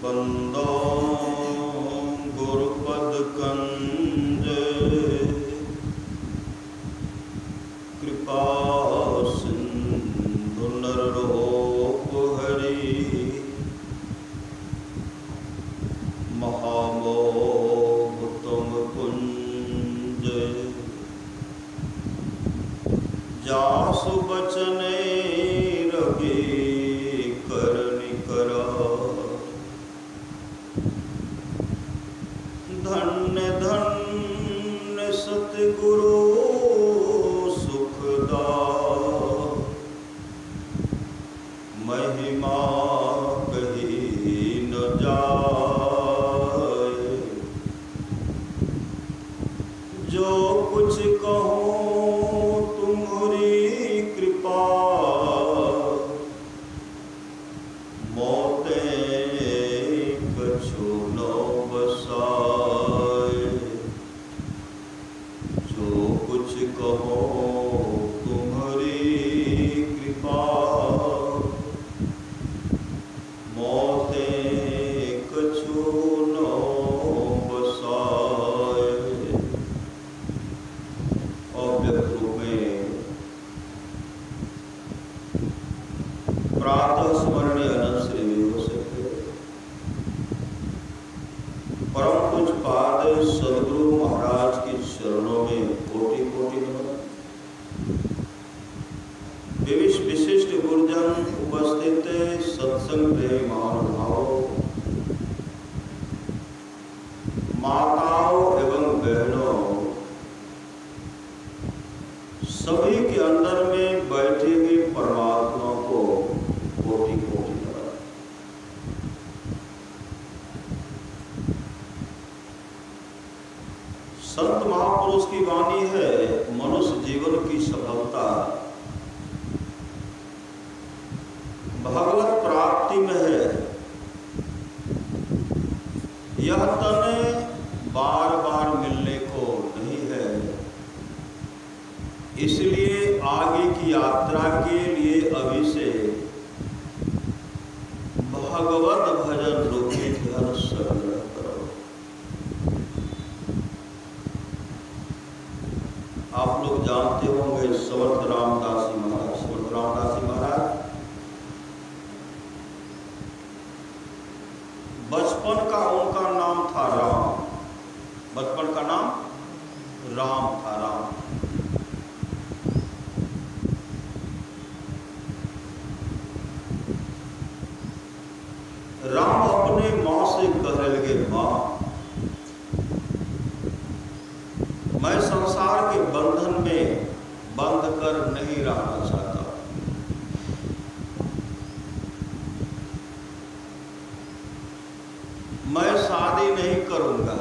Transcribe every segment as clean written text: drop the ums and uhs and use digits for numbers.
बंदो गुरुपद कंज कृपा सिंधु नरलोक हरि महामोह तुम कुंज जासु बचने रगे करनि करा धन्य धन्य सतगुरु सुखदा महिमा कही न जाए जो कुछ कहूँ तुम्हारी कृपा मोते कछु न बसाए जो कुछ कहो तुम्हारी कृपा मोते कछु न बसाए। अव्यक्त रूप में प्रातः स्मरणीय अनंत श्री विभु से परम पूज्य पाद सद्गुरु महाराज के चरणों में कोटि कोटि नमन। विशिष्ट गुरुजन उपस्थित सत्संग प्रेमी महानुभावों, माताओं एवं बहनों, सभी के अंदर में बैठे हुए परमात्मा को कोटि कोटि नमन। संत महापुरुष की वाणी है, मनुष्य जीवन की सफलता भगवत प्राप्ति में है। यह तन बार बार मिलने को नहीं है, इसलिए आगे की यात्रा के लिए अभी से भगवत भजन रूपी ध्यान संग्रह करो। आप लोग जानते होंगे समर्थ रामदास जी महाराज बचपन का उनका नाम था राम। बचपन का नाम राम था। राम अपने माँ से कह लगे, माँ मैं संसार के बंधन में बंध कर नहीं रहना चाहता। मैं शादी नहीं करूंगा।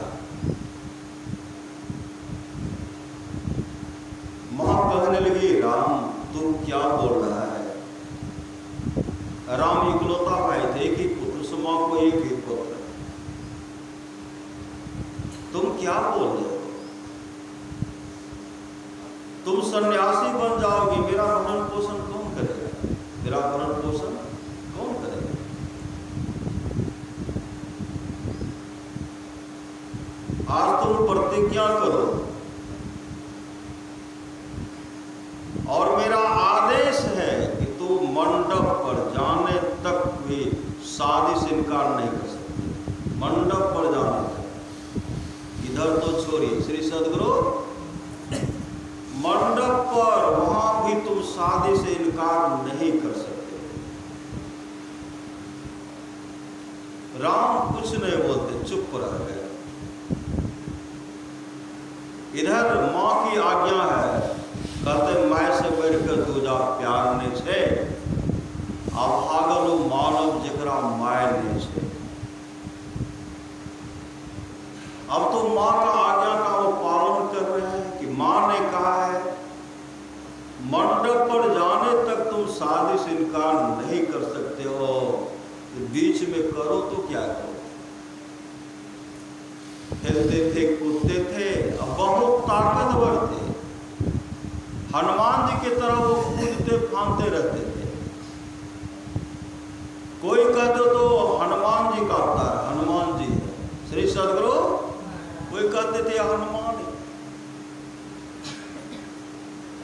मां कहने लगी, राम तू क्या बोल रहा है? राम इकलौता भाई थे, एक ही पुत्र, उस मां को एक ही पुत्र। तुम क्या बोल रहे हो? तुम सन्यासी बन जाओगे, मेरा भरण पोषण कौन करेगा? मेरा भरण पोषण कौन करेगा? आज तुम प्रतिज्ञा करो और मेरा आदेश है कि तू मंडप पर जाने तक भी शादी से इनकार नहीं कर सकते। मंडप पर जाने तक, इधर तो छोड़िए श्री सद्गुरु, मंडप पर वहां भी तुम शादी से इनकार नहीं कर सकते। राम कुछ नहीं बोलते, चुप रह गए। इधर मां की आज्ञा है, कहते मैं से बढ़कर दूजा प्यार ने छे, अभागलु मानव जकरा माय ने छे। अब तो मां का आज्ञा का वो पालन कर रहे हैं कि मां ने कहा है मंडप पर जाने तक तुम शादी से इनकार नहीं कर सकते हो। बीच में करो तो क्या करो? हिलते थे, कूदते थे, बहुत ताकतवर थे। हनुमान जी की तरह वो कूदते फांदते रहते थे। कोई कहते तो हनुमान जी का अवतार सदगुरु कोई कहते थे हनुमान,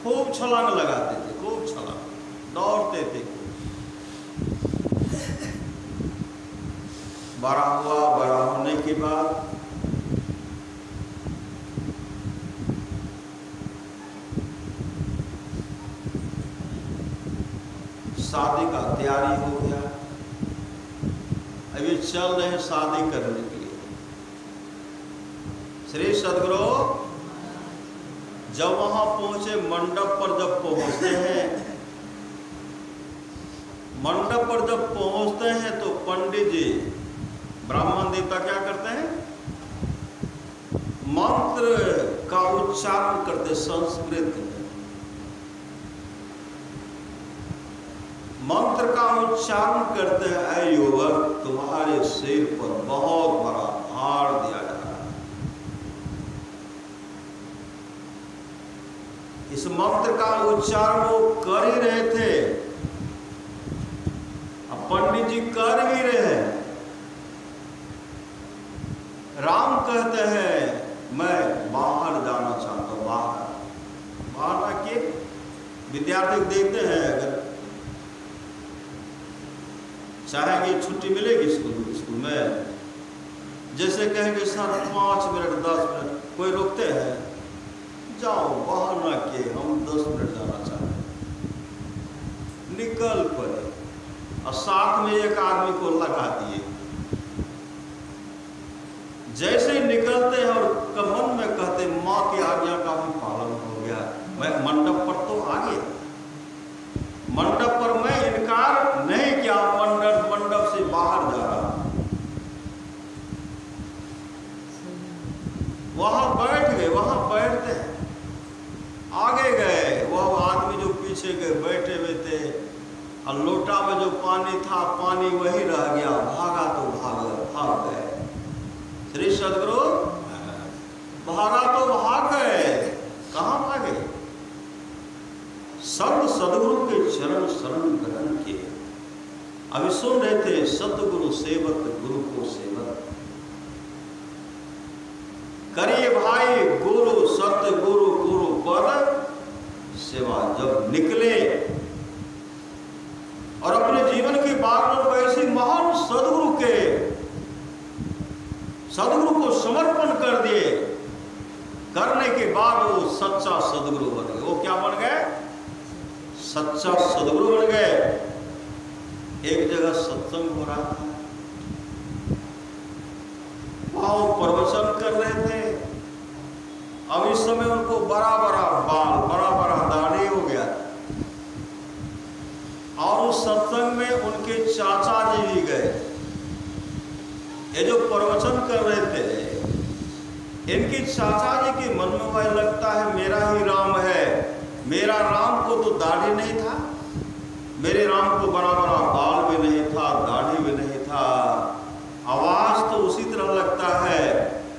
खूब छलांग लगाते थे, खूब छलांग दौड़ते थे। बड़ा हुआ, बड़ा होने के बाद शादी का तैयारी हो गया। अभी चल रहे हैं शादी करने के लिए। श्री सदगुरु जब वहां पहुंचे, मंडप पर जब पहुंचते हैं, मंडप पर जब पहुंचते हैं तो पंडित जी, ब्राह्मण देवता क्या करते हैं? मंत्र का उच्चारण करते संस्कृत में। मंत्र का उच्चारण करते हैं, ऐ युवक तुम्हारे सिर पर बहुत बड़ा भार दिया जा रहा है। इस मंत्र का उच्चारण वो कर ही रहे थे, अब पंडित जी कर भी रहे हैं। राम कहते हैं मैं बाहर जाना चाहता हूं, बाहर ना कि विद्यार्थी देखते हैं, अगर चाहेंगे छुट्टी मिलेगी स्कूल में, जैसे कहेंगे सर 5 मिनट 10 मिनट, कोई रोकते हैं? जाओ बाहर ना कि हम 10 मिनट जाना चाहते हैं, निकल पड़े और साथ में एक आदमी को लगा दिए। जैसे ही निकलते हैं और मन में कहते माँ की आज्ञा का भी पालन हो गया, मैं मंडप पर तो आ गया। मंडप पर मैं इनकार नहीं किया, मंडप से बाहर जा रहा। वहां बैठ गए, वहां बैठते हैं, आगे गए, वह आदमी जो पीछे गए बैठे हुए थे, और लोटा में जो पानी था, पानी वही रह गया, भागा तो भाग गए। श्री सदगुरु भागा तो भाग गए, कहां भागे? संत सदगुरु के चरण शरण ग्रहण किए। अभी सुन रहे थे सतगुरु सेवक गुरु को सेवक करिए भाई, गुरु सतगुरु गुरु पर सेवा। जब निकले और अपने जीवन की बात में ऐसी महान सदगुरु को समर्पण कर दिए, करने के बाद वो सच्चा सदगुरु बन गए। वो क्या बन गए? सच्चा सदगुरु बन गए। एक जगह सत्संग हो रहा था, वहां वो प्रवचन कर रहे थे। अब इस समय उनको बड़ा बड़ा बाल, बड़ा बड़ा दाढ़ी हो गया, और उस सत्संग में उनके चाचा जी भी गए। ये जो प्रवचन कर रहे थे, इनके चाचा जी के मन में वह लगता है मेरा ही राम है। मेरा राम को तो दाढ़ी नहीं था, मेरे राम को बड़ा बड़ा बाल भी नहीं था, दाढ़ी भी नहीं था, आवाज तो उसी तरह लगता है,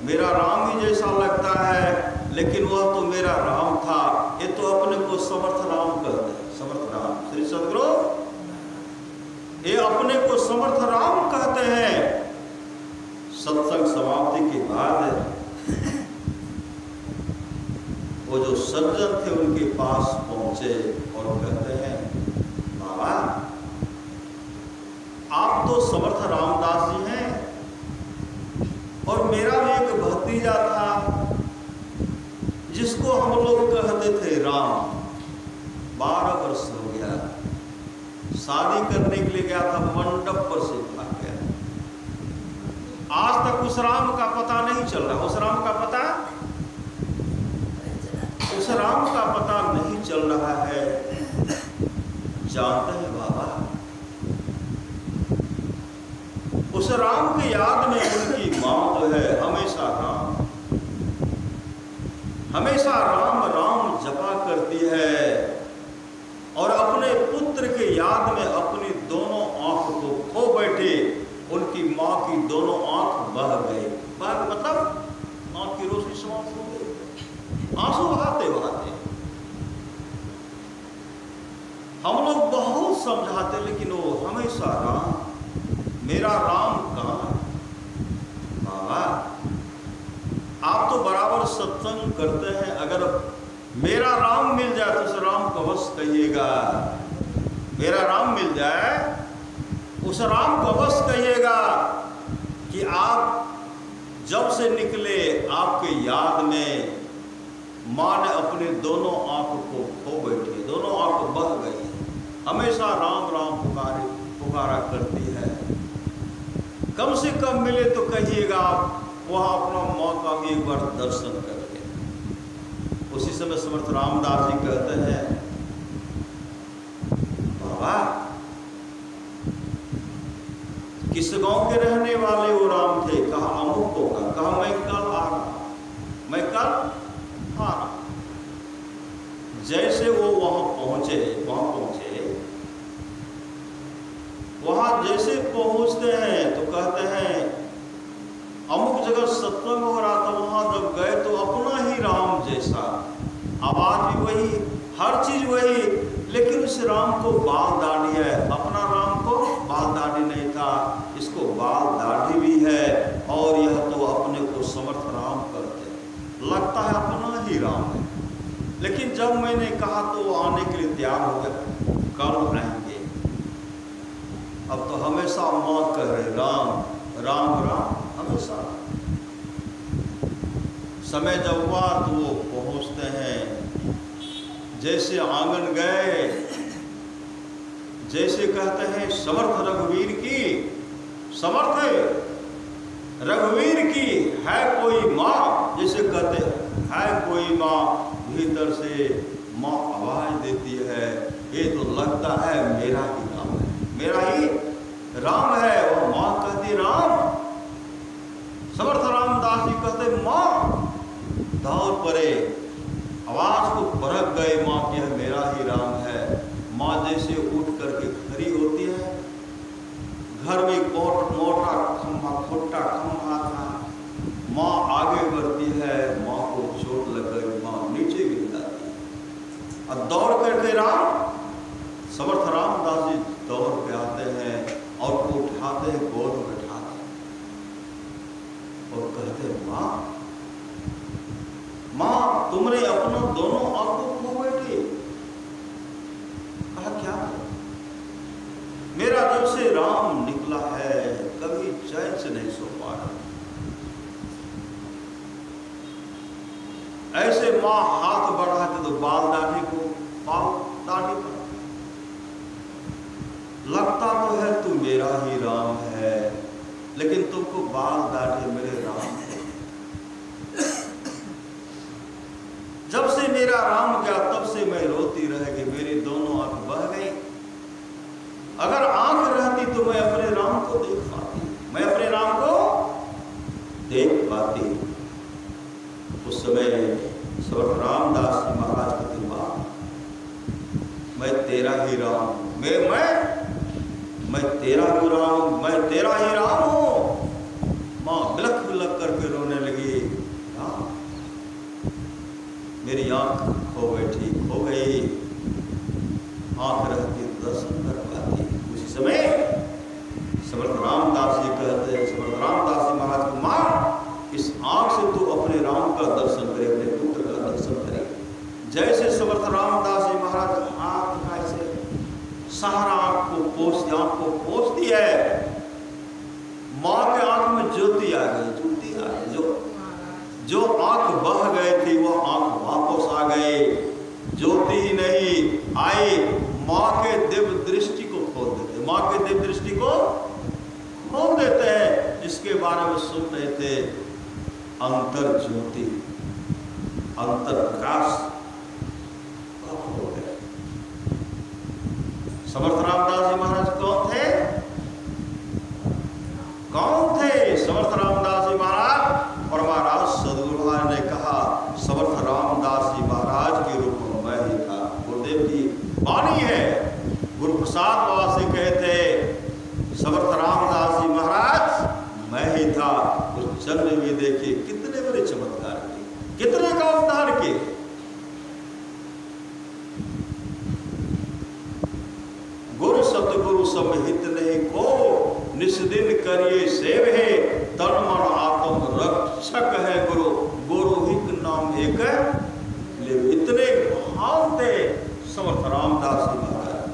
मेरा राम ही जैसा लगता है, लेकिन वह तो मेरा राम था। ये तो अपने को समर्थ राम कहते हैं, समर्थ राम। श्री सदगुरु ये अपने को समर्थ राम कहते हैं। सत्संग समाप्ति के बाद वो जो सज्जन थे उनके पास पहुंचे और कहते हैं बाबा आप तो समर्थ रामदास जी हैं, और मेरा भी एक भतीजा था जिसको हम लोग कहते थे राम। 12 वर्ष हो गया, शादी करने के लिए गया था, मंडप पर से भाग गया। आज तक उस राम का पता नहीं चल रहा। उस राम का पता नहीं चल रहा है। जानते हैं बाबा, उस राम की याद में उनकी मां जो है हमेशा राम राम जपा करती है, और अपने पुत्र के याद में अपनी दोनों आंख को खो बैठे। उनकी मां की दोनों आंख बह गए। मतलब आंख की रोशनी समाप्त हो गई, आंसू बहाते बहाते। हम लोग बहुत समझाते, लेकिन वो हमेशा राम, मेरा राम कहाँ? बाबा मेरा राम मिल जाए तो उस राम को बस कहिएगा, मेरा राम मिल जाए उस राम को बस कहिएगा कि आप जब से निकले आपके याद में माँ ने अपने दोनों आंखों को खो बैठी, दोनों आंख बह गई, हमेशा राम राम पुकारा करती है। कम से कम मिले तो कहिएगा वहाँ अपना माँ का भी एक बार दर्शन करके। उसी समय समर्थ रामदास जी कहते हैं, बाबा किस गांव के रहने वाले वो राम थे? कहा अमुक को का। कहा मैं कल आ रहा, मैं कल आ रहा। जैसे वो वहां पहुंचे, वहां जैसे पहुंचते हैं तो कहते हैं अमुक जगह सत्संग हो रहा था, वहां जब गए तो अपना ही राम जैसा, आवाज भी वही, हर चीज वही, लेकिन उस राम को बाल दाढ़ी है, अपना राम को बाल दाढ़ी नहीं था, इसको बाल दाढ़ी भी है, और यह तो अपने को समर्थ राम करते, लगता है अपना ही राम है। लेकिन जब मैंने कहा तो वो आने के लिए तैयार हो गए, कल आएंगे। अब तो हमेशा माँ कह रहे राम राम राम, हमेशा। समय जब हुआ तो वो पहुँचते हैं, जैसे आंगन गए, जैसे कहते हैं समर्थ रघुवीर की, समर्थ रघुवीर की है कोई माँ, जैसे कहते है कोई माँ, भीतर से माँ आवाज देती है, ये तो लगता है मेरा ही राम है, मेरा ही राम है। और माँ कहती राम, समर्थ रामदास जी कहते माँ, दौड़ पड़े, आवाज को परख गए माँ कि यह मेरा ही राम है। माँ जैसे उठ करके खड़ी होती है, घर में मोटा खम्भा, खोटा खम्भा था, माँ आगे बढ़ती है, माँ को चोट लग गई, माँ नीचे गिर जाती है, और दौड़ करके राम, समर्थ रामदास जी दौड़ के आते हैं और को उठाते हैं, गोद में बैठाते हैं और कहते हैं माँ, माँ तुमने अपना दोनों आंखों खो बैठे। कहा क्या? मेरा जब से राम निकला है कभी चैन से नहीं सो पा रहा। ऐसे माँ हाथ बढ़ाते तो बाल दाढ़ी पर लगता तो है तू मेरा ही राम है, लेकिन तुमको बाल दाढ़ी मेरे राम है। जब से मेरा राम गया तब से मैं रोती रह गई, मेरी दोनों आंख बह गई। अगर आंख रहती तो मैं अपने राम को देख पाती, मैं अपने राम को देख पाती। उस समय समर्थ रामदास जी महाराज कहते बाप, मैं तेरा ही राम हूं, मैं तेरा ही राम हूं, मैं तेरा ही राम हूं। मां बिलख बिलख करके रोने लगी, राम मेरी आंख खो बैठी, खो गई, आंख रहती दर्शन कर पाती। उसी समय समर्थ रामदास जी कहते हैं, समर्थ रामदास जी महाराज को मां इस आंख से तू अपने राम का दर्शन करे, अपने पुत्र का दर्शन करे। जैसे समर्थ रामदास जी महाराज हाथ से सहारा आंख को पोंछती है, मां के आंख में ज्योति आ गई, जो आंख बह गए थी वो आंख वापस आ गए, ज्योति ही नहीं आई, मां के दिव्य दृष्टि को खोल देते, मां के दिव्य दृष्टि को खोल देते हैं, जिसके बारे में सुन रहे थे, अंतर ज्योति, अंतर प्रकाश हो गए। समर्थ रामदास जी महाराज कौन थे? कौन थे समर्थ रामदास जी महाराज? और महाराज सदगुरु महाराज ने कहा समर्थ रामदास जी महाराज के रूप में मैं ही था। गुरुदेव की वाणी है, गुरु प्रसाद बाबा से कहे थे समर्थ रामदास जी महाराज मैं ही था। उस जन्म में देखिए कितने बड़े चमत्कार किए, कितने का उद्धार किए। गुरु सतगुरु समहित नहीं को, निस्दिन करिए सेवे, तन मन आत्म रक्षक है गुरु, गुरु हिक नाम एक ले। इतने समर्थ रामदास जी महाराज।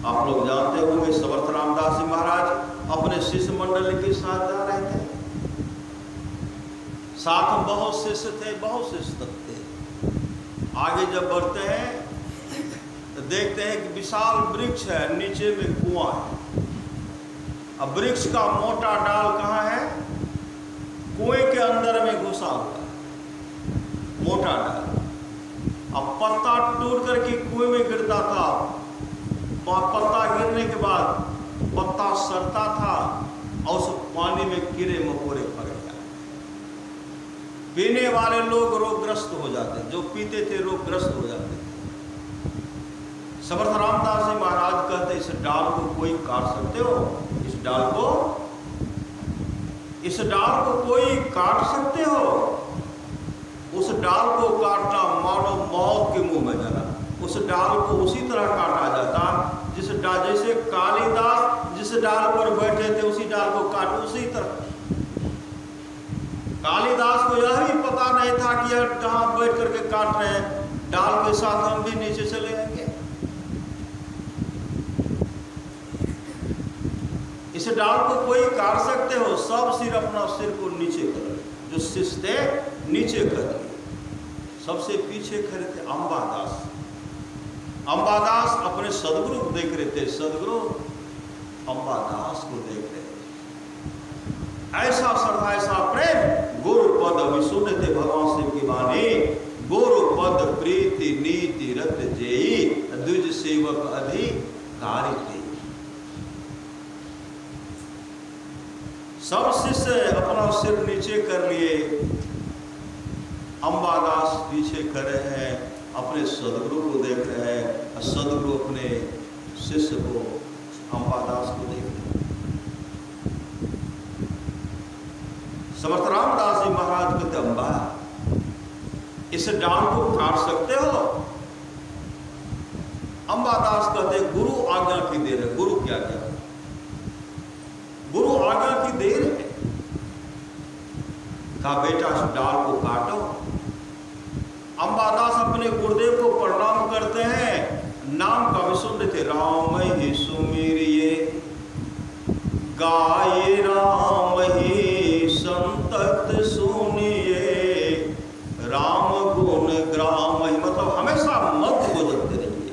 आप लोग जानते होंगे समर्थ रामदास जी महाराज अपने शिष्य मंडली के साथ जा रहे थे। साथ में बहुत शिष्य थे, बहुत शिष्य थे। आगे जब बढ़ते हैं तो देखते हैं कि विशाल वृक्ष है, नीचे में कुआं है। अब वृक्ष का मोटा डाल कहाँ है? कुएं के अंदर में घुसा हुआ है, मोटा डाल। अब पत्ता टूट करके कुएं में गिरता था। पत्ता गिरने के बाद पत्ता सड़ता था और उस पानी में कीड़े मकोड़े पड़ गए। पीने वाले लोग रोगग्रस्त हो जाते, जो पीते थे रोगग्रस्त हो जाते थे। समर्थ रामदास जी महाराज कहते, इस डाल को कोई काट सकते हो? इस डाल को कोई काट सकते हो? उस डाल को काटना मानो मौत के मुंह में जाना। उस डाल को उसी तरह काटा जाता जैसे कालिदास जिस डाल पर बैठे थे उसी डाल को काट, उसी तरह। कालिदास को यह भी पता नहीं था कि यह जहां बैठ करके काट रहे हैं, डाल के साथ हम भी नीचे चले आएंगे। इस डाल को कोई काट सकते हो? सब सिर अपना सिर को नीचे कर लिए, जो शिष्य थे नीचे कर लिए। सबसे पीछे खड़े थे अंबादास। अंबादास अपने सदगुरु को देख रहे थे। सदगुरु अंबादास को देख रहे थे। ऐसा श्रद्धा, ऐसा प्रेम। गुरु पद विशुद्ध थे भगवान शिव की वाणी। गुरु पद प्रीति नीति रत जेई, द्विज सेवक अधिकारी थे। सब शिष्य अपना सिर नीचे कर लिए। अंबादास पीछे खड़े हैं, अपने सदगुरु को देख रहे हैं। और सदगुरु अपने शिष्य को, अंबादास को देख रहे हैं। समर्थ रामदास जी महाराज कहते, अंबा इस डाल को काट सकते हो? अंबादास कहते, गुरु आज्ञा की देर है। गुरु क्या क्या? गुरु आज्ञा की देर है। कहा बेटा इस डाल को काटो। अंबादास अपने गुरुदेव को प्रणाम करते हैं। नाम का विशुद्ध थे, राम ही सुमिरिये गाये, राम ही संतत सुनिए, राम गुण ग्राम ही। मतलब हमेशा मंत्र को जपते रहिए,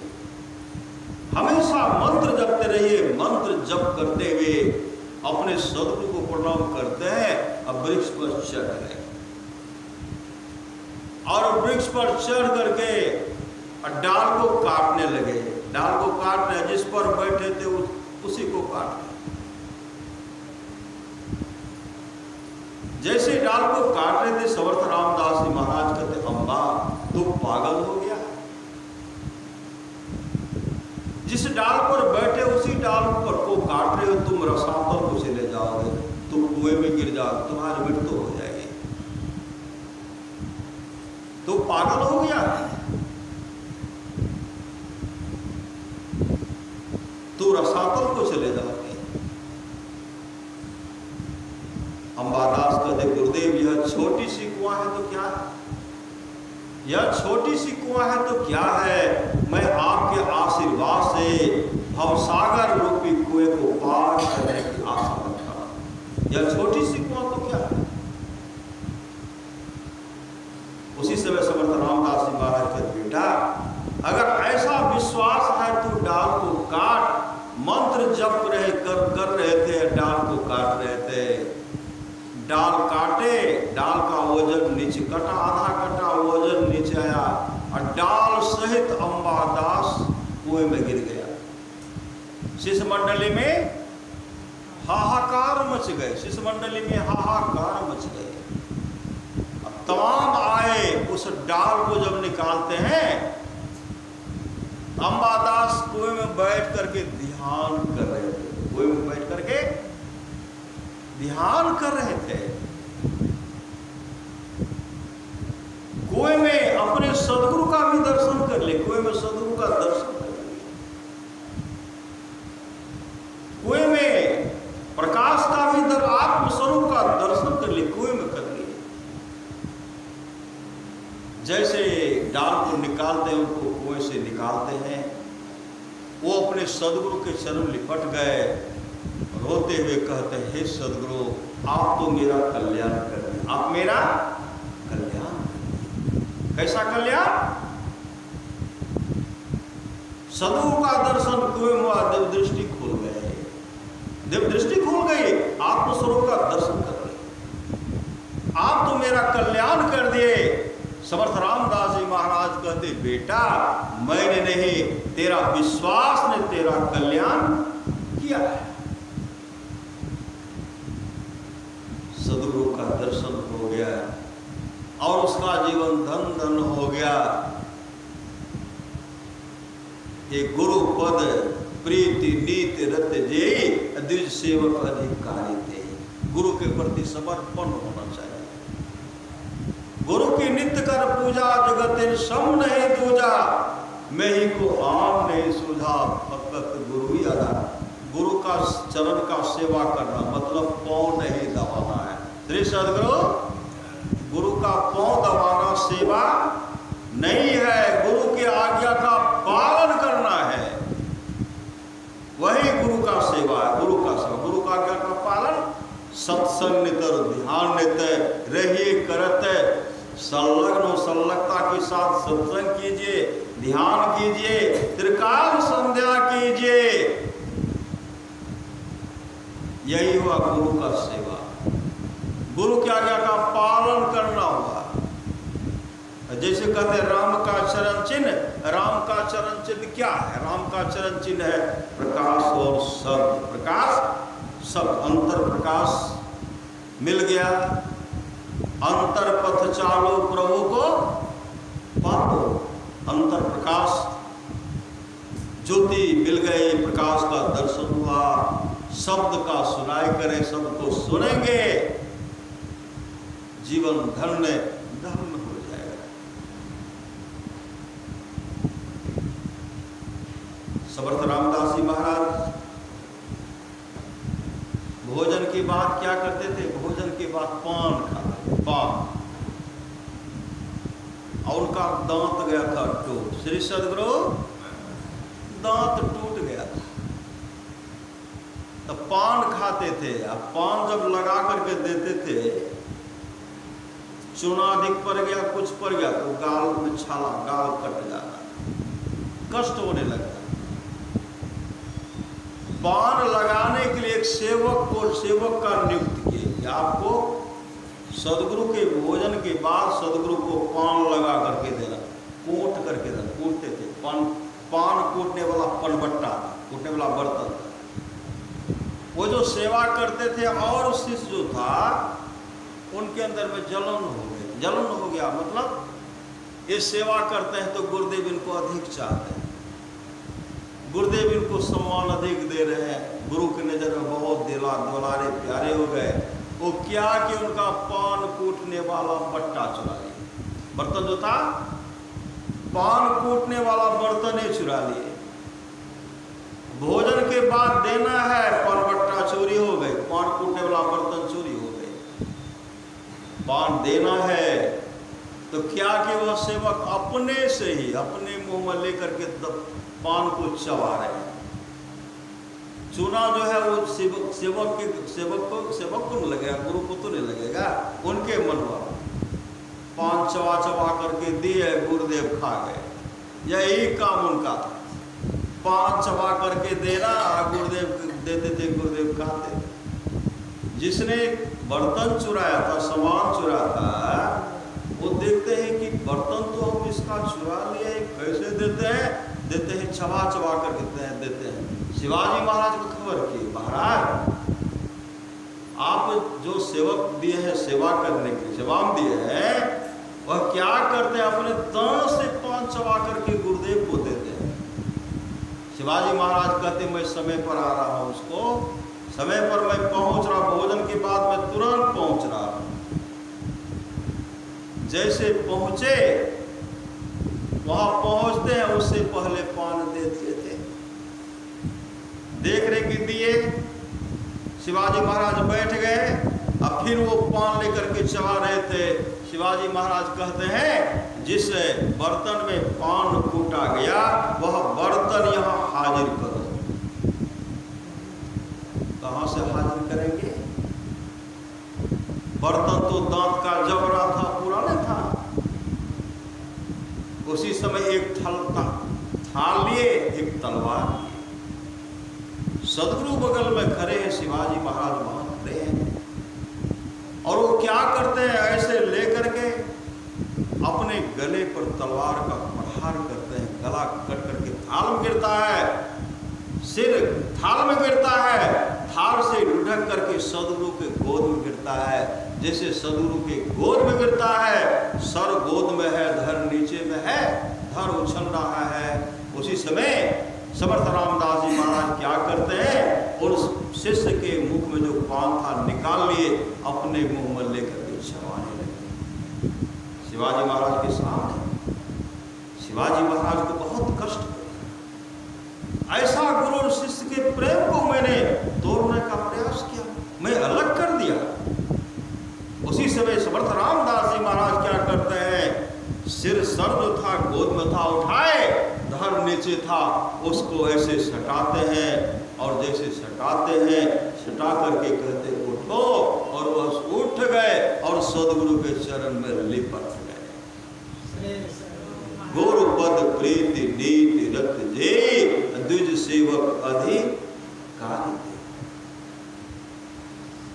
हमेशा मंत्र जपते रहिए। मंत्र जप करते हुए अपने सदगुरु को प्रणाम करते हैं। अब वृक्ष पर चढ़ गए और वृक्ष पर चढ़ करके डाल को काटने लगे। डाल को काट रहे, जिस पर बैठे थे उसी को काट रहे। जैसे डाल को काट रहे थे, समर्थ रामदास जी महाराज कहते, अम्बा तू पागल हो गया? जिस डाल पर बैठे उसी डाल पर को काट रहे हो। तुम रसातल को चले जाओगे, तुम कुएं में गिर जाओगे, तुम्हारी मृत्यु हो जाएगी। तो पागल हो गया? तो रसातल को चले जाओगे। अंबादास कहते, गुरुदेव यह छोटी सी कुआं है तो क्या है? यह छोटी सी कुआं है तो क्या है? मैं आपके आशीर्वाद से भवसागर रूपी कुएं को पार करने की आशा रखता हूं। यह छोटी सी कुआं तो क्या है? उसी समय समर्थ रामदास जी महाराज कहते, बेटा अगर ऐसा विश्वास है तो डाल को काट। मंत्र जप कर रहे थे, डाल को काट रहे थे। डाल काटे, डाल का वजन नीचे कटा, आधा कटा वजन नीचे आया और डाल सहित अंबादास कुएं में गिर गया। शिष्य मंडली में हाहाकार मच गए। शिष्य मंडली में हाहाकार मच गए। अब तमाम आए, उस डाल को जब निकालते हैं, अंबादास कुएं में बैठ करके ध्यान कर रहे थे। कुएं में बैठ करके ध्यान कर रहे थे। कुएं में अपने सदगुरु का भी दर्शन कर ले। कुएं में सदगुरु का दर्शन कर ले। कुएं में प्रकाश का भी आत्म स्वरूप का दर्शन कर ले। कुएं में कर लिए। कुएं से निकालते हैं। वो अपने सदगुरु के चरण लिपट गए, रोते हुए कहते हैं, हे सदगुरु, आप तो मेरा कल्याण करें, आप मेरा कल्याण। कैसा कल्याण? सदगुरु का दर्शन कुएं में हुआ, दिव्य दृष्टि खुल गए, दिव्य दृष्टि खुल गई, आत्मस्वरूप का दर्शन कर रहे, आप तो मेरा कल्याण कर दिए। समर्थ रामदास जी महाराज कहते, बेटा मैंने नहीं, तेरा विश्वास ने तेरा कल्याण किया है। सदगुरु का दर्शन हो गया और उसका जीवन धन धन हो गया। ये गुरु पद प्रीति नीति रत जेई द्विज सेवक अधिकारी थे। गुरु के प्रति समर्पण होना चाहिए। गुरु की नित्य कर पूजा, जगत सम नहीं दूजा, मैं ही को आम नहीं सूझा, फकत गुरु ही आधा। गुरु का चरण का सेवा करना मतलब पाँव नहीं दबाना है। श्री सदगुरु, गुरु का पाँव दबाना सेवा नहीं है, गुरु की आज्ञा का पालन करना है, वही गुरु का सेवा है। गुरु का सेवा, गुरु का आज्ञा का पालन, सत्संग नितर ध्यान नित रहिए करत, संलग्न संलग्नता के साथ सत्संग कीजिए, ध्यान कीजिए, त्रिकाल संध्या कीजिए, यही हुआ गुरु का सेवा। गुरु की आज्ञा का पालन करना होगा। जैसे कहते हैं राम का चरण चिन्ह, राम का चरण चिन्ह क्या है? राम का चरण चिन्ह है प्रकाश और शब्द। प्रकाश शब्द, अंतर प्रकाश मिल गया, अंतर पथ चालो प्रभु को पातो। अंतर प्रकाश ज्योति मिल गई, प्रकाश का दर्शन हुआ, शब्द का सुनाई करें, शब्द को सुनेंगे, जीवन धन्य धन्य हो जाएगा। समर्थ रामदास जी महाराज भोजन के बाद क्या करते थे? भोजन के बाद पान खाते, पान, और उनका दांत गया था टूट। श्री सदगुरु, दांत टूट गया था, तो पान खाते थे। अब पान जब लगा करके देते थे, चूना अधिक पड़ गया, कुछ पड़ गया तो गाल में छाला, गाल कट जाता, कष्ट होने लगता। पान लगाने के लिए एक सेवक को, सेवक का नियुक्त किए कि आपको सदगुरु के भोजन के बाद सदगुरु को पान लगा करके देना, कूट करके देना। कूटते थे, पान कूटने वाला पनबट्टा था, कूटने वाला बर्तन था, वो जो सेवा करते थे। और शिष्य जो था उनके अंदर में जलन हो गई। जलन हो गया मतलब ये सेवा करते हैं तो गुरुदेव इनको अधिक चाहते हैं, गुरुदेव इनको सम्मान अधिक दे रहे हैं, गुरु की नज़र में बहुत दुलारे प्यारे हो गए। वो क्या कि उनका पान कूटने वाला बट्टा चुरा लिया। बर्तन जो था, पान कूटने वाला बर्तन ही चुरा लिए। भोजन के बाद देना है, पान बट्टा चोरी हो गई, पान कूटने वाला बर्तन चोरी हो गई। पान देना है तो क्या कि वह सेवक अपने से ही अपने मुंह में लेकर के पान को चबा रहे हैं। चूना जो है वो सेवक को नहीं लगेगा, गुरु को तो नहीं लगेगा, उनके मनवा। पान चबा चबा करके दिए, गुरुदेव खा गए। यही काम उनका था, पान चबा करके देना, गुरुदेव देते थे, गुरुदेव खाते थे। जिसने बर्तन चुराया था, सामान चुराया था, वो देखते हैं कि बर्तन तो हम इसका चुरा लिए, कैसे देते हैं? देते हैं चबा चबा कर देते हैं। शिवाजी महाराज को खबर की, महाराज आप जो सेवक दिए हैं सेवा करने के लिए, सेवा दिए हैं, वह क्या करते हैं? अपने दांत से पान चबा करके गुरुदेव को देते हैं। शिवाजी महाराज कहते मैं समय पर आ रहा हूँ, उसको समय पर मैं पहुंच रहा, भोजन के बाद मैं तुरंत पहुंच रहा हूँ। जैसे पहुंचे, वहां पहुंचते हैं उससे पहले पान दे दिए थे। देख रहे कि दिए, शिवाजी महाराज बैठ गए, अब फिर वो पान लेकर के चबा रहे थे। शिवाजी महाराज कहते हैं जिस बर्तन में पान कूटा गया वह बर्तन यहाँ हाजिर करो। कहाँ से हाजिर करेंगे? बर्तन तो दांत का जबड़ा था, पूरा नहीं था। उसी समय एक थाल लिए, एक तलवार लिए। सदगुरु बगल में खड़े हैं, शिवाजी महाराज वहां खड़े हैं और वो क्या करते हैं, ऐसे लेकर के अपने गले पर तलवार का प्रहार करते हैं। गला कट करके थाल में गिरता है, सिर थाल में गिरता है, थाल से लुढ़क करके सदगुरु के गोद में गिरता है। जैसे सदगुरु के गोद में गिरता है, सर गोद में है, धर नीचे में है, धर उछल रहा है। उसी समय समर्थ रामदास जी महाराज क्या करते हैं, उस शिष्य के मुख में जो पान था निकाल लिए, अपने मुंह में लेकर के चबाने लगे। शिवाजी महाराज के सामने शिवाजी महाराज को बहुत कष्ट हुआ। ऐसा गुरु और शिष्य के प्रेम को मैंने तोड़ने का प्रयास किया, मैं अलग कर दिया। उसी समय समर्थ रामदास जी महाराज क्या करते हैं, सिर सर जो था गोद में था उठाए, धर नीचे था, उसको ऐसे सटाते हैं और जैसे सटाते हैं सटा करके कहते उठो, और वह उठ गए और सदगुरु के चरण में लिपट गए। गुरुपद प्रीति नीति रत जे द्विज सेवक अधिकारी।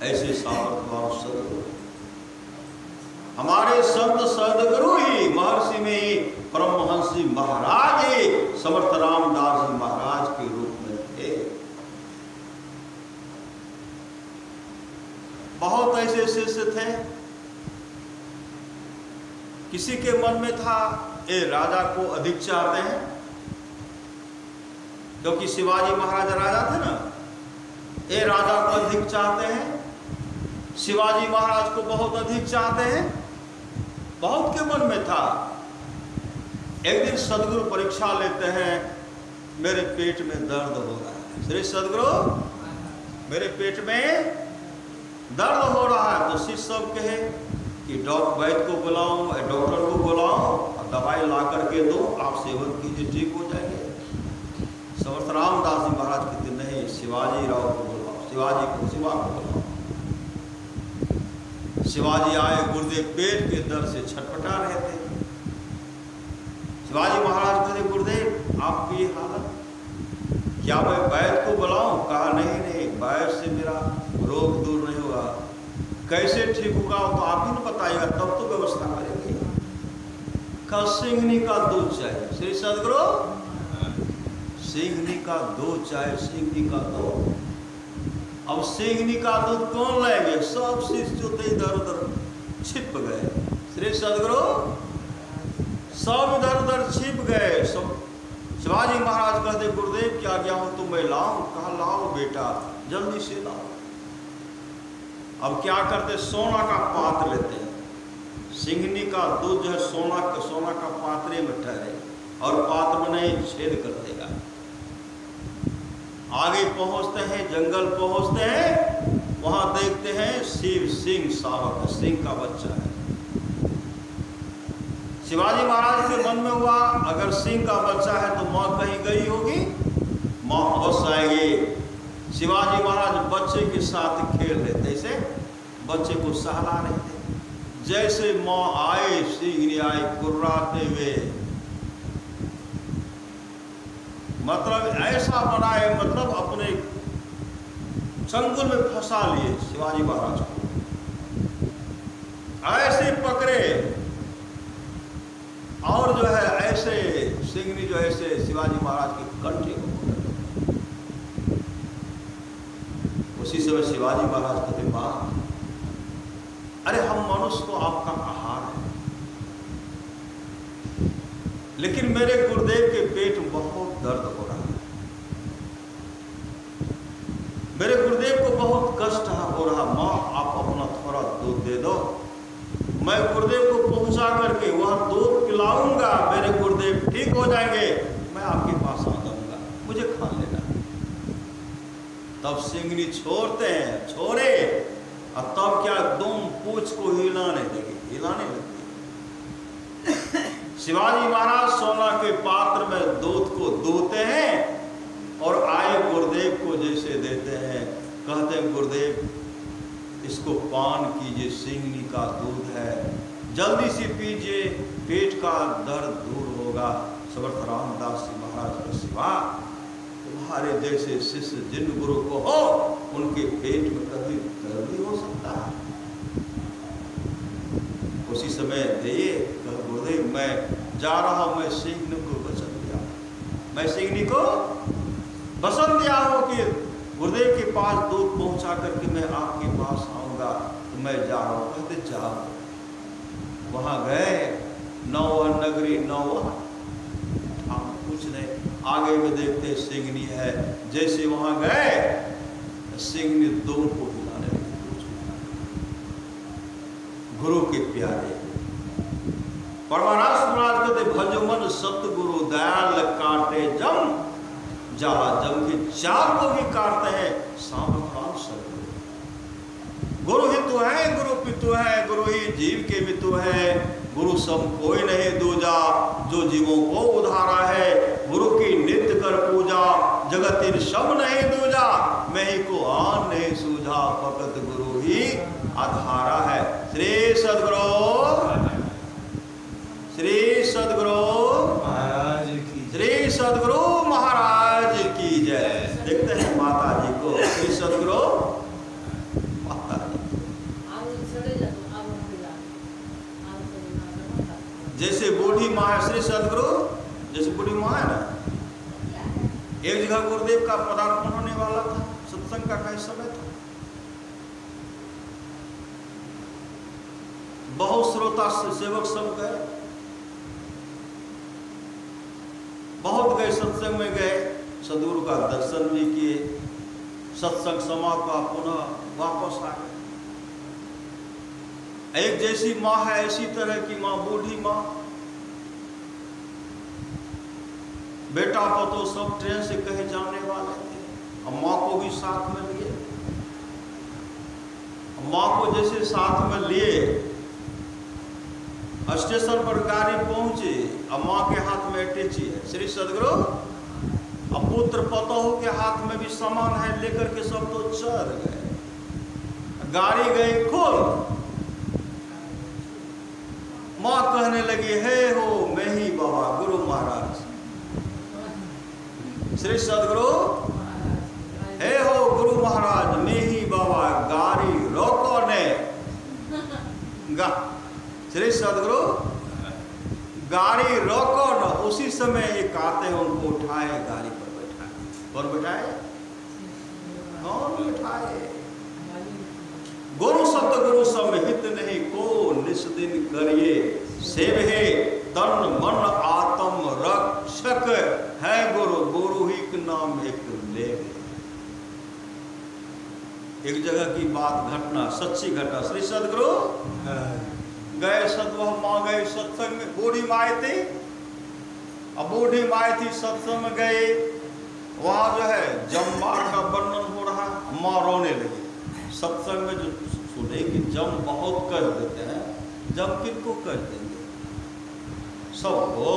ऐसे सामर्थ्यवान सदगुरु हमारे संत सदगुरु ही महर्षि में ही परमहंस जी महाराज ही समर्थ रामदास जी महाराज के रूप में थे। बहुत ऐसे शिष्य थे, किसी के मन में था ये राजा को अधिक चाहते हैं, क्योंकि शिवाजी महाराज राजा थे ना, ये राजा को अधिक चाहते हैं, शिवाजी महाराज को बहुत अधिक चाहते हैं, बहुत के मन में था। एक दिन सदगुरु परीक्षा लेते हैं, मेरे पेट में दर्द हो रहा है। श्री सदगुरु मेरे पेट में दर्द हो रहा है। तो शिष्य सब कहे कि वैद्य को बुलाऊं, डॉक्टर को बुलाऊं और दवाई ला करके दो, आप सेवन कीजिए, ठीक हो जाएंगे। समर्थ रामदास जी महाराज कहते नहीं, शिवाजी राव को बुलाओ, शिवा को बुलाओ। शिवाजी आए, गुरुदेव पेट के दर्द से छटपटा रहे थे। शिवाजी महाराज कहते गुरुदेव आपकी हालत, क्या मैं वैद्य को बुलाऊं? कहा नहीं, वैद्य से मेरा रोग दूर नहीं होगा, कैसे ठीक होगा तो आप ही न बताइएगा, तब तो व्यवस्था करेंगे। का सिंघनी का दूध चाहिए। श्री सदगुरु सिंघनी का दूध चाहिए, सिंघनी का दूध। अब सिंघनी का दूध कौन लाएंगे? सब शिष्य जो थे इधर उधर छिप गए। श्री सदगुरु सब इधर उधर छिप गए। शिवाजी महाराज कहते गुरुदेव क्या आज्ञा हो तो मैं लाऊं? कहा लाओ बेटा, जल्दी से लाओ। अब क्या करते, सोना का पात्र लेते हैं, सिंघनी का दूध जो है सोना का पात्रे में ठहरे और पात्र में नहीं छेद कर देगा। आगे पहुंचते हैं, जंगल पहुंचते हैं, वहां देखते हैं शिव सिंह शावक, सिंह का बच्चा है। शिवाजी महाराज के मन में हुआ अगर सिंह का बच्चा है तो माँ कहीं गई होगी, माँ अवश्य आएगी। शिवाजी महाराज बच्चे के साथ खेल रहे थे, ऐसे बच्चे को सहला रहे थे। जैसे माँ आए, सिंह आए कुर्राते हुए, मतलब ऐसा बनाए, मतलब अपने चंगुल में फंसा लिए शिवाजी महाराज को, ऐसे पकड़े और जो है ऐसे सिंघनी जो ऐसे शिवाजी महाराज के कंठे को पकड़। उसी समय शिवाजी महाराज कहते मां, अरे हम मनुष्य तो आपका आहार है, लेकिन मेरे गुरुदेव के पेट में बहुत दर्द हो रहा है, मेरे गुरुदेव को बहुत कष्ट हो रहा। माँ आप अपना थोड़ा दूध दे दो, मैं गुरुदेव को पहुंचा करके वह दूध पिलाऊंगा, मेरे गुरुदेव ठीक हो जाएंगे, मैं आपके पास आ जाऊंगा, मुझे खा लेना। तब सिंघनी छोड़ते हैं, छोड़े और तब क्या दुम पूछ को हिलाने लगे, शिवाजी महाराज सोना के पात्र में दूध को दूहते हैं और आए गुरुदेव को जैसे देते हैं, कहते हैं गुरुदेव इसको पान कीजिए, सिंगनी का दूध है, जल्दी से पीजिए, पेट का दर्द दूर होगा। समर्थ रामदास जी महाराज का सिवा तुम्हारे जैसे शिष्य जिन गुरु को हो उनके पेट में कभी दर्द नहीं हो सकता। उसी समय दिए गुरुदेव मैं जा रहा हूं, मैं सिंगनी को वचन दिया, मैं सिंगनी को वचन दिया हूं कि गुरुदेव के पास दूध पहुंचा करके मैं आपके पास आऊंगा, तो मैं जा रहा हूं। कहते जाओ। वहां गए, नौवन नगरी नौवन, हम कुछ नहीं, आगे में देखते सिंगनी है। जैसे वहां गए सिंगनी दोनों को हिलाने लगी। गुरु के प्यारे परमानंद महाराज कहते भजो मन सतगुरु दयाल काटे जम, जाला जम के चार को भी काटते हैं सामर्थ्य सतगुरु। गुरु ही तो है, गुरु पितु है, गुरु ही जीव के मितु है। गुरु सम कोई नहीं दूजा, जो जीवों को उधारा है। गुरु की नित्य कर पूजा, जगत इन सब नहीं दूजा। मैं ही को आन नहीं सूझा, फकत गुरु ही आधारा है। श्री सद्गुरु, श्री सद्गुरु महाराज की, श्री सद्गुरु महाराज की जय। देखते हैं माता जी को, श्री सद्गुरु माता जी। जैसे बूढ़ी माँ है श्री सद्गुरु, जैसे बूढ़ी माँ है ना। एक जगह गुरुदेव का पदार्पण होने वाला था, सत्संग का कई समय था। बहुत श्रोता सेवक सब गए, बहुत गए सत्संग में गए, सदगुरु का दर्शन भी किए, सत्संग समाप्त, पुनः वापस आ गए। एक जैसी माँ है ऐसी तरह की माँ, बूढ़ी माँ, बेटा पतो सब ट्रेन से कहीं जाने वाले थे, अब माँ को भी साथ में लिए। माँ को जैसे साथ में लिए स्टेशन पर गाड़ी पहुंची, अब माँ के हाथ में अटैची है श्री सद्गुरु, अब पुत्र पतोह के हाथ में भी सामान है, लेकर के सब तो चढ़ गए। गाड़ी गई खुल, माँ कहने लगी हे हो मैं ही बाबा गुरु महाराज, श्री सद्गुरु हे हो गुरु महाराज मैं ही बाबा, गाड़ी रोको ने। श्री सद्गुरु गाड़ी रोको न। उसी समय एक आते हैं, उनको उठाए, गाड़ी पर बैठाए। कौन बैठाए? कौन बैठाए? गुरु सतगुरु समिहित नहीं को निस्दिन करिए, सेवे तन मन आत्म रक्षक है गुरु, गुरु ही के नाम एक ले। एक जगह की बात, घटना, सच्ची घटना, श्री सद्गुरु गए, सदवह माँ गए सत्संग में, बूढ़ी माँ थी। अब बूढ़ी माँ थी, सत्संग में गए, वहाँ जो है जमवार का वर्णन हो रहा, माँ रोने लगी। सत्संग में जो सुने कि जम बहुत कर देते हैं, जम किनको कर देंगे? सबको।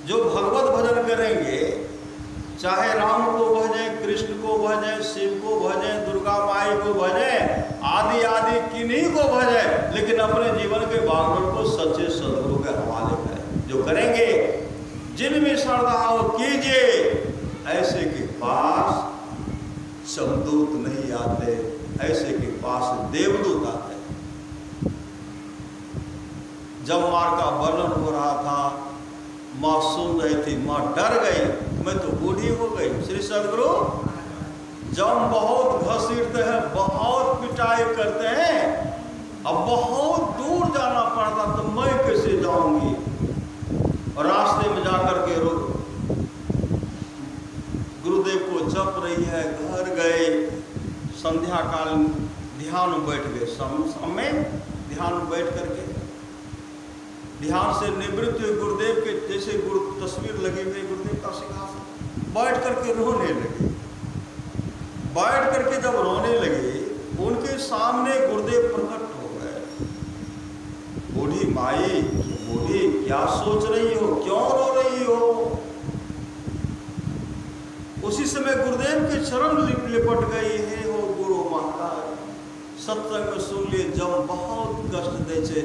जो भगवत भजन करेंगे, चाहे राम को भजें, कृष्ण को भजें, शिव को भजें, दुर्गा माई को भजें, आदि आदि किन्हीं को भजें, लेकिन अपने जीवन के बागडोर को सच्चे सदगुरु के हवाले करें। जो करेंगे, जिनमें श्रद्धा हो कीजिए। ऐसे के पास समदूत नहीं आते, ऐसे के पास देवदूत आते। जब मार का वर्णन हो रहा था, माँ सुन रही थी, माँ डर गई, मैं तो बूढ़ी हो गई। श्री सद्गुरु जम बहुत घसीटते हैं, बहुत पिटाई करते हैं, अब बहुत दूर जाना पड़ता, तो मैं कैसे जाऊंगी? और रास्ते में जाकर के गुरुदेव को जप रही है, घर गए, संध्या काल ध्यान में बैठ गए। समय ध्यान में बैठ करके ध्यान से निवृत्त हुए गुरुदेव के जैसे गुरु तस्वीर लगी हुई गुरुदेव का सिंहासन, बैठ करके रोने लगे। बैठ करके जब रोने लगे, उनके सामने गुरुदेव प्रकट हो गए। बूढ़ी माई क्या सोच रही हो, क्यों रो रही हो? उसी समय गुरुदेव के चरण लिपट गई है। हो गुरु महाराज, सत्संग में सुन लिए जब बहुत कष्ट दे छे,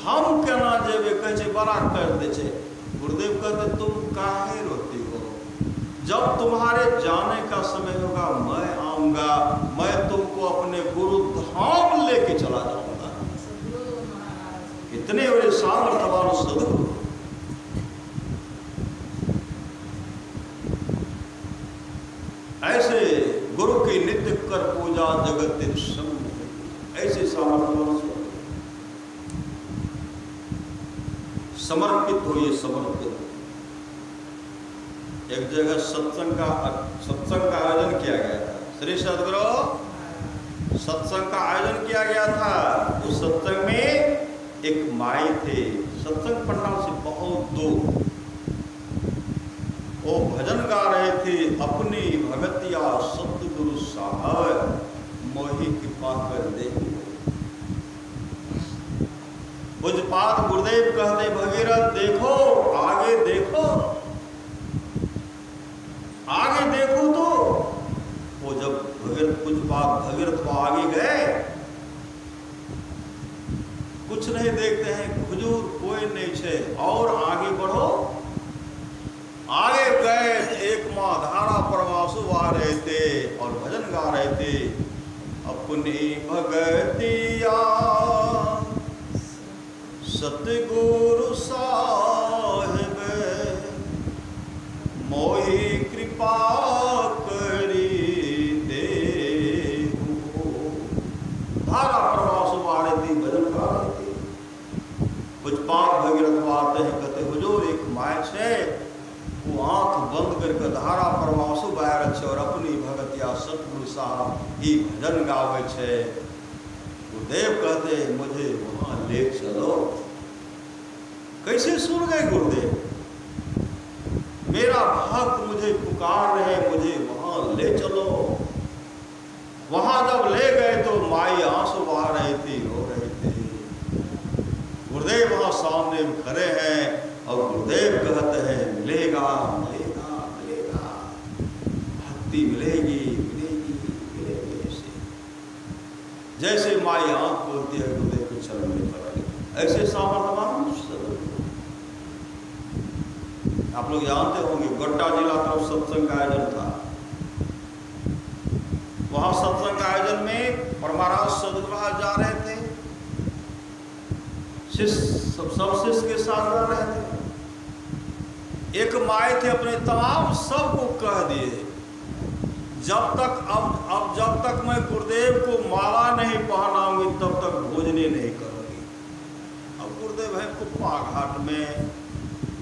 हम केना जेबे, कहे छे बड़ा कष्ट दे छे। गुरुदेव कहते तुम काहे रोती हो? जब तुम्हारे जाने का समय होगा मैं आऊंगा, मैं तुमको अपने गुरु धाम लेके चला जाऊंगा। इतने बड़े सामर्थ्यवान सदगुरु। ऐसे गुरु की नित्य कर पूजा जगत संग, ऐसे सामर्थ्यवान समर्पित हो। ये समर्पित एक जगह सत्संग का आयोजन किया गया था। श्री सदगुरु सत्संग का आयोजन किया गया था। उस सत्संग में एक माई थे, सत्संग पंडाल से बहुत दूर। वो भजन गा रहे थे, अपनी भगतिया सतगुरु साहब मोहि कृपा कर दे। पूज्यपाद गुरुदेव कहते भगीरथ देखो, आगे देखो, आगे देखो। तो वो जब पूज्यपाद भगीरथ को आगे गए, कुछ नहीं देखते हैं, हुजूर कोई नहीं छे, और आगे बढ़ो। आगे गए, एक माँ धारा प्रवासु आ रहे थे और भजन गा रहे थे। अपनी भगतिया सतगुरु साहिब मोहि कृपा करी दे। धारा प्रवासु आ रही थी, भजन गा रही थी। कुछ पाप भगीरथ आते हैं, कहते हुजूर एक माय छे, वो आंख बंद करके धारा प्रवासु बहार छे और अपनी भगतिया सतगुरु साहब ही भजन गावे छे। गुरुदेव कहते मुझे वहां ले चलो। कैसे सुन गए गुरुदेव? मेरा भक्त मुझे पुकार रहे, मुझे वहां ले चलो। वहां जब ले गए तो माई आंसू बहा रही थी, रो रही थी। गुरुदेव वहां सामने खड़े हैं और गुरुदेव कहते हैं मिलेगा मिलेगा मिलेगा, भक्ति मिलेगी मिलेगी मिलेगी। ऐसे जैसे माई आंख बोलती है, गुरुदेव के चरण में पड़। ऐसे सामर्थ्यवान आप लोग जानते होंगे, गोड्डा जिला तरफ सत्संग का आयोजन था। वहां सत्संग का आयोजन में परमाराज सदगुरु जा रहे थे, सब शिष्य के साथ जा रहे थे। एक माई थे, अपने तमाम सबको कह दिए जब तक अब जब तक मैं गुरुदेव को माला नहीं पहनाऊंगी तब तक भोजने नहीं करूंगी। अब गुरुदेव है कुप्पा घाट में,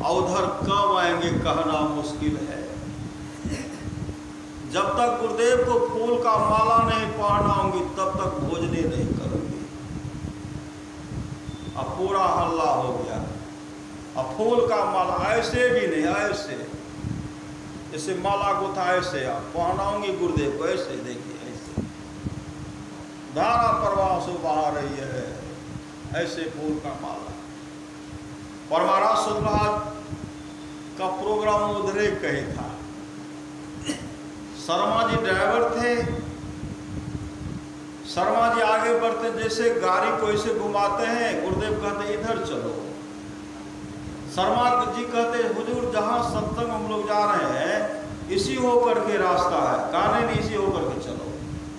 उधर कब आएंगे कहना मुश्किल है। जब तक गुरुदेव को फूल का माला नहीं पहनाऊंगी तब तक भोजने नहीं करूंगी। अब पूरा हल्ला हो गया। अब फूल का माला ऐसे भी नहीं, ऐसे जैसे माला गुथा ऐसे आप पहनाऊंगी गुरुदेव को, ऐसे देखिए ऐसे धारा प्रवाह से बहा रही है, ऐसे फूल का माला। परमाराज सदगुरु का प्रोग्राम उधरे कहीं था। शर्मा जी ड्राइवर थे। शर्मा जी आगे बढ़ते, जैसे गाड़ी को ऐसे घुमाते हैं, गुरुदेव कहते इधर चलो। शर्मा जी कहते हुजूर जहाँ सत्संग हम लोग जा रहे हैं इसी होकर के रास्ता है, काने नहीं इसी होकर के चलो।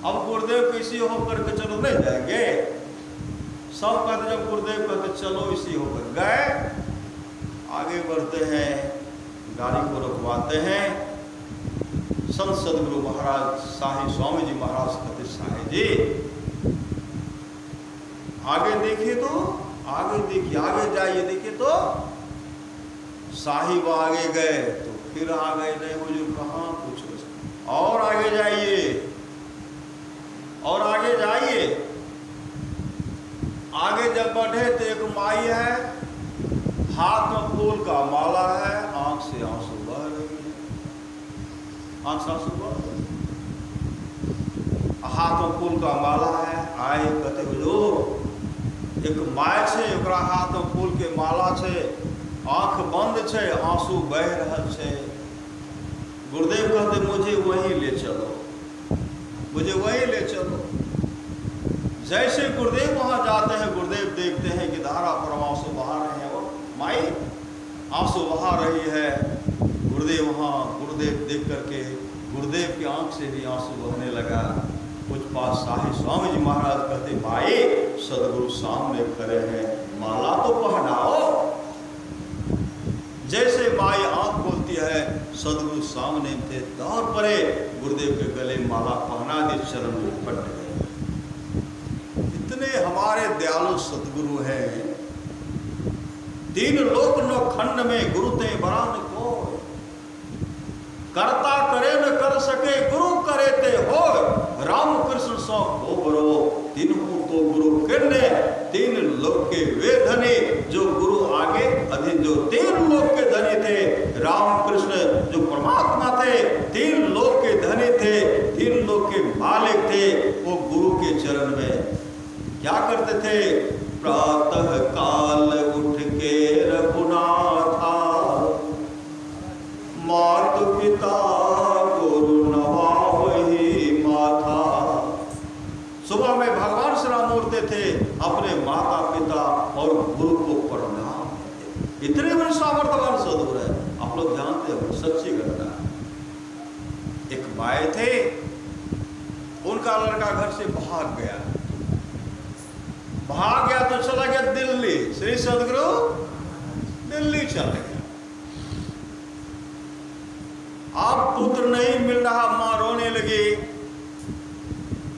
अब गुरुदेव को इसी होकर के चलो, नहीं जाएंगे। सब कहते, जब गुरुदेव कहते चलो इसी होकर गए, आगे बढ़ते हैं, गाड़ी को रुकवाते हैं। संत सदगुरु महाराज शाही स्वामी जी महाराज कहते शाही जी आगे देखिए, तो आगे देखिए, आगे जाइए, देखिए तो साहिब आगे गए तो फिर आ गए, नहीं हुजूर कहाँ कुछ, और आगे जाइए और आगे जाइए। आगे जब बढ़े तो एक माई है, हाथ में फूल का माला है, आंख से आंसू बह रही है, आंख से आंसू बह रही है, हाथ में फूल का माला है। आए कहते हुजूर एक माय छे, ओकरा हाथ में फूल के माला छे, आंख बंद छे, आंसू बह रहल छे। गुरुदेव कहते मुझे वहीं ले चलो, मुझे वहीं ले चलो। जैसे गुरुदेव वहां जाते हैं, गुरुदेव देखते हैं कि धारा पर आंसू बहा रहे हैं, और माई आंसू बहा रही है। गुरुदेव देख करके गुरुदेव की आंख से भी आंसू बहने लगा। कुछ पास शाही स्वामी जी महाराज कहते भाई सदगुरु सामने खड़े हैं, माला तो पहनाओ। जैसे माई आंख खोलती है, सदगुरु सामने थे, दौड़ पड़े, गुरुदेव के गले माला पहना दी, चरण में पट गए। इतने हमारे दयालु सदगुरु हैं। 3 लोक नो खंड में गुरु ते बरान को, करता करे न कर सके गुरु करे ते हो। राम कृष्ण सो को बरो, तीनों तो गुरु किन्ने, 3 लोक के वे धनी जो गुरु आगे अधीन, जो 3 लोक के धनी थे। राम कृष्ण जो परमात्मा थे, 3 लोक के धनी थे, 3 लोक के मालिक थे। वो गुरु के चरण में क्या करते थे? प्रातः काल उठ के रघुनाथा, मातु पिता गुरु नवावहि माथा। सुबह में भगवान श्री राम उठते थे, अपने माता पिता और गुरु को प्रणाम करते। इतने बड़े सामर्थ्यवान सदगुरु है, आप लोग जानते हो, सच्ची घटना। एक माए थे, उनका लड़का घर से भाग गया तो चला गया दिल्ली। श्री सदगुरु दिल्ली चले गया। अब पुत्र नहीं मिल रहा, मां रोने लगी।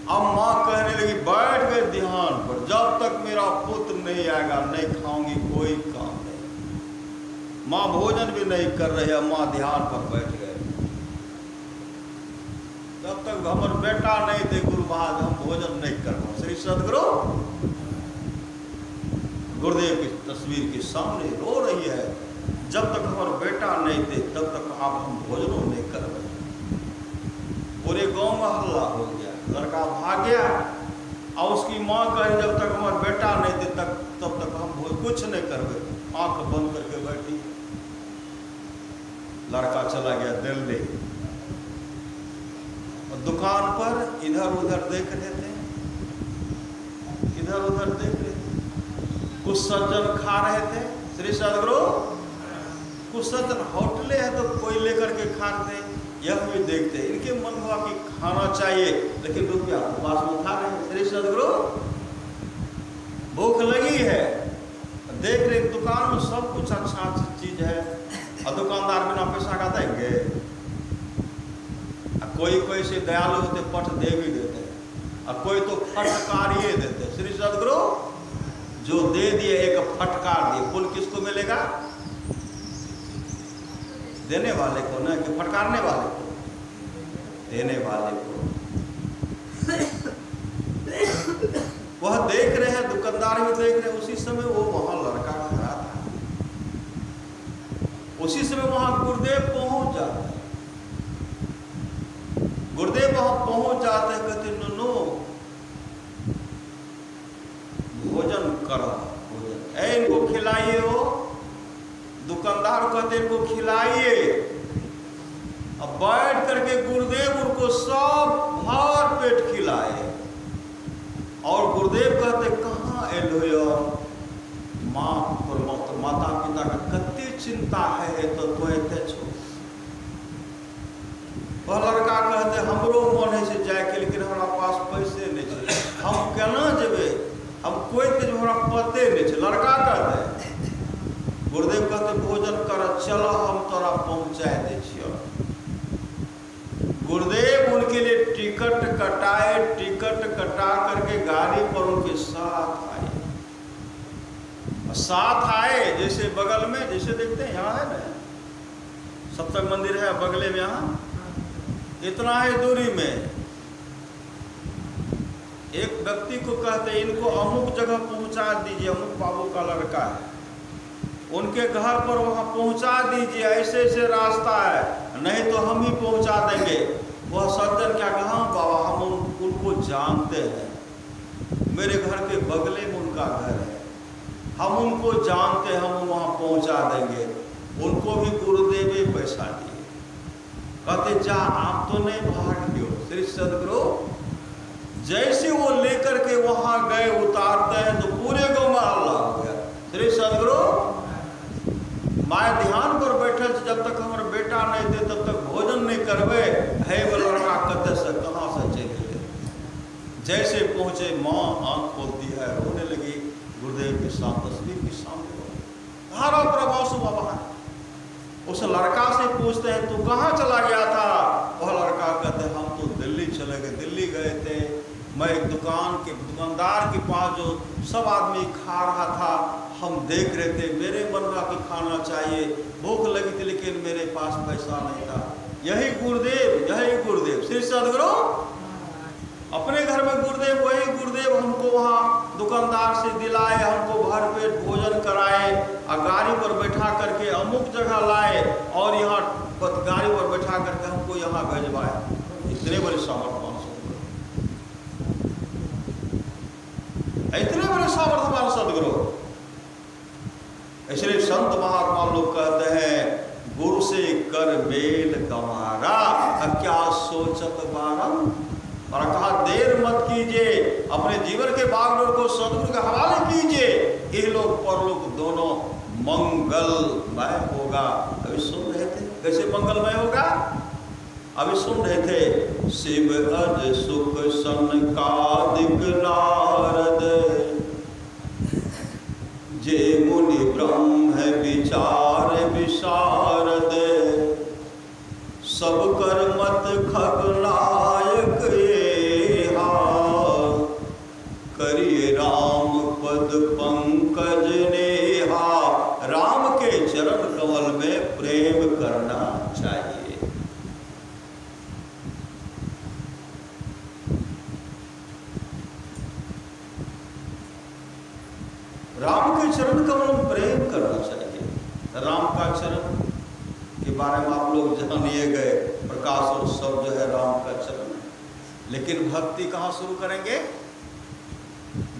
अब मां कहने लगी बैठ गए ध्यान पर, जब तक मेरा पुत्र नहीं आएगा नहीं खाऊंगी कोई काम नहीं। मां भोजन भी नहीं कर रही है, मां ध्यान पर बैठ गए। जब तक हमारे बेटा नहीं थे गुरु महाराज, हम भोजन नहीं कर पाए। श्री सदगुरु गुरुदेव की तस्वीर के सामने रो रही है, जब तक हमारे बेटा नहीं थे तब तक आप हम भोजनों नहीं कर रहे। पूरे गांव में हल्ला हो गया, लड़का भाग गया। और उसकी माँ कही जब तक हमारे बेटा नहीं थे तब तक हम कुछ नहीं करवे। आंख बंद करके बैठी। लड़का चला गया दिल्ली, और दुकान पर इधर उधर देख रहे थे, इधर उधर देख रहे थे। कुछ सज्जन खा रहे थे। श्री सदगुरु कुछ सज्जन होटले है तो कोई लेकर के खाते, यह भी देखते। इनके मन हुआ कि खाना चाहिए, लेकिन रुपया पास में खा रहे हैं। श्री सदगुरु भूख लगी है, देख रहे दुकान में सब कुछ अच्छा चीज है, और दुकानदार बिना पैसा का देंगे। कोई से दयालु होते पट दे भी देते, और कोई तो फटकारिए देते। श्री सदगुरु जो दे दिए एक फटकार दिए, फूल किसको मिलेगा? देने वाले को ना, कि फटकारने वाले को? देने वाले को। वह देख रहे हैं, दुकानदार भी देख रहे हैं। उसी समय वो वहां लड़का खड़ा था, उसी समय वहां गुरुदेव पहुंच जाते। गुरुदेव वहां पहुंच जाते हैं, कहते नो भोजन करो, भोजन इनको खिलाइए। हो दुकानदार कहते इनको खिलाइए। अब बैठ करके गुरुदेव उनको सब भर पेट खिलाए। और गुरुदेव कहते कहाँ एलो माँ और माता पिता का कत्ते चिंता है तो छो। वह लड़का कहते हमरो मन है से जाए के, लेकिन हमारा पास पैसे नहीं है, हम केना जेबे, हम कोई के हमारा पते नहीं है। लड़का कहते गुरुदेव कहते भोजन कर, चलो हम तोरा पहुंचा दे छियो। गुरुदेव उनके लिए टिकट कटाए, टिकट कटा करके गाड़ी पर उनके साथ आए। साथ आए जैसे बगल में, जैसे देखते हैं यहाँ है ना सप्तक मंदिर है बगले में, यहाँ इतना है दूरी में। एक व्यक्ति को कहते इनको अमुक जगह पहुंचा दीजिए, अमुक बाबू का लड़का है, उनके घर पर वहां पहुंचा दीजिए, ऐसे ऐसे रास्ता है, नहीं तो हम ही पहुंचा देंगे। वह सज्जन क्या कहा, बाबा हम उनको जानते हैं, मेरे घर के बगले में उनका घर है, हम उनको जानते, हम वहाँ पहुँचा देंगे। उनको भी गुरुदेव ही पैसा दिए, कहते जा आप तो नहीं भाग दियो। श्री सदगुरु जैसे वो लेकर के वहाँ गए, उतारते हैं तो पूरे गाँव में हल्ला हो गया। श्री सदगुरु माय ध्यान पर बैठे, जब तक हमारे बेटा नहीं दे तब तक भोजन नहीं करवे है। वो लड़का कते से कहाँ से चले गए। जैसे पहुँचे माँ आँख खोलती है, रोने लगी। गुरुदेव के साथ तस्वीर के सामने धारा प्रभाव सुबह बाहर। उस लड़का से पूछते हैं तू कहाँ चला गया था? वह लड़का कहते हम तो दिल्ली चले गए। दिल्ली गए थे, मैं एक दुकानदार के पास जो सब आदमी खा रहा था, हम देख रहे थे। मेरे मन का कि खाना चाहिए, भूख लगी थी, लेकिन मेरे पास पैसा नहीं था। यही गुरुदेव, यही गुरुदेव श्री सदगुरु अपने घर में गुरुदेव, वही गुरुदेव हमको वहाँ दुकानदार से दिलाए, हमको भरपेट भोजन कराए और गाड़ी पर बैठा करके अमुक जगह लाए और यहाँ गाड़ी पर बैठा करके हमको यहाँ भेजवाए। इतने बड़े सामर्थ्यवान सदगुरु, इतने बड़े सामर्थ्यवान सदगुरु। इसलिए संत महात्मा लोग कहते हैं गुरु से कर मेल गंवारा, क्या सोचत बारम। और कहा देर मत कीजिए, अपने जीवन के बागडोर को सदगुरु के हवाले कीजिए। ये लोग परलोक दोनों मंगलमय होगा। अभी सुन रहे थे कैसे मंगलमय होगा? अभी सुन रहे थे शिव अज सुख सनकादिक नारद, जे मुनि ब्रह्म विचार विशारद, सब कर मत खगनायक येहा, करिए राम पद पंकज नेहा। राम के चरण कमल में प्रेम करना चाहिए। राम के चरण कमल में प्रेम करना चाहिए। राम का चरण के बारे में आप लोग जानिए गए, प्रकाश उत्सव जो है राम का चरण है। लेकिन भक्ति कहाँ शुरू करेंगे?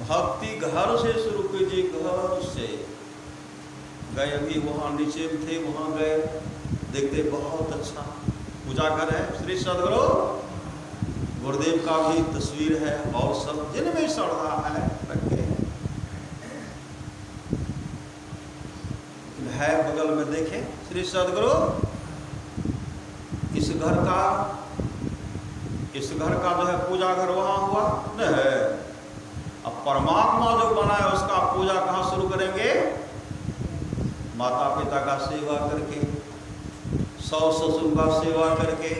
भक्ति घर से शुरू कीजिए, घर से। गए अभी वहाँ नीचे में थे, वहाँ गए, देखते बहुत अच्छा पूजा घर है। श्री सदगुरु गुरुदेव का भी तस्वीर है और सब जिनमें श्रद्धा है रखे है। बगल में देखें श्री सदगुरु इस घर का जो है पूजा घर वहाँ हुआ न है। अब परमात्मा जो बना है उसका पूजा कहाँ शुरू करेंगे? माता पिता का सेवा करके, सास ससुर का सेवा करके,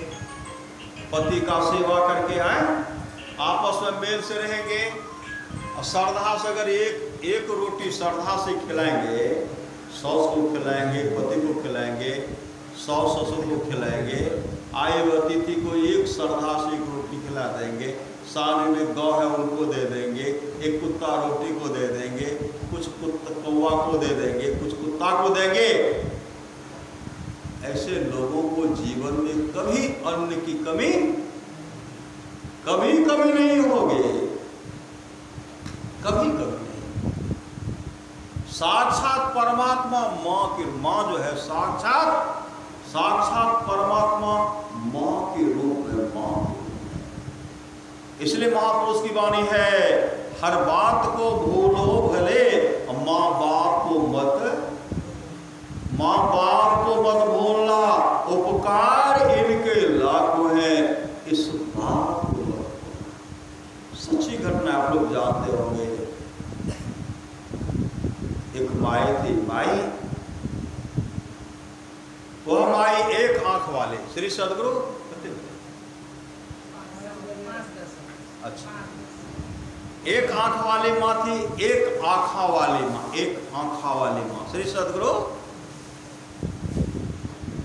पति का सेवा करके आए, आपस में मेल से रहेंगे। और श्रद्धा से अगर एक रोटी श्रद्धा से खिलाएंगे, सास को खिलाएंगे, पति को खिलाएंगे, सास ससुर को खिलाएंगे, आए हुए अतिथि को एक श्रद्धा से एक रोटी खिला देंगे। सामने में गौ है उनको दे देंगे, एक कुत्ता रोटी को दे देंगे, कुछ कौवा को दे देंगे, कुछ कुत्ता को देंगे। ऐसे लोगों को जीवन में कभी अन्न की कमी नहीं होगी, कभी नहीं। साक्षात परमात्मा माँ जो है साक्षात परमात्मा माँ के रूप है, माँ। इसलिए महापुरुष की वाणी है, हर बात को भूलो भले, माँ बाप को मत भूलना, उपकार इनके लाखों हैं, इस बात को मत भूलना। सच्ची घटना आप लोग जानते होंगे। एक माई थी, वह माई एक आंख वाले। श्री सदगुरु अच्छा, एक आंख वाली माँ थी, एक आँखा वाली माँ। श्री सदगुरु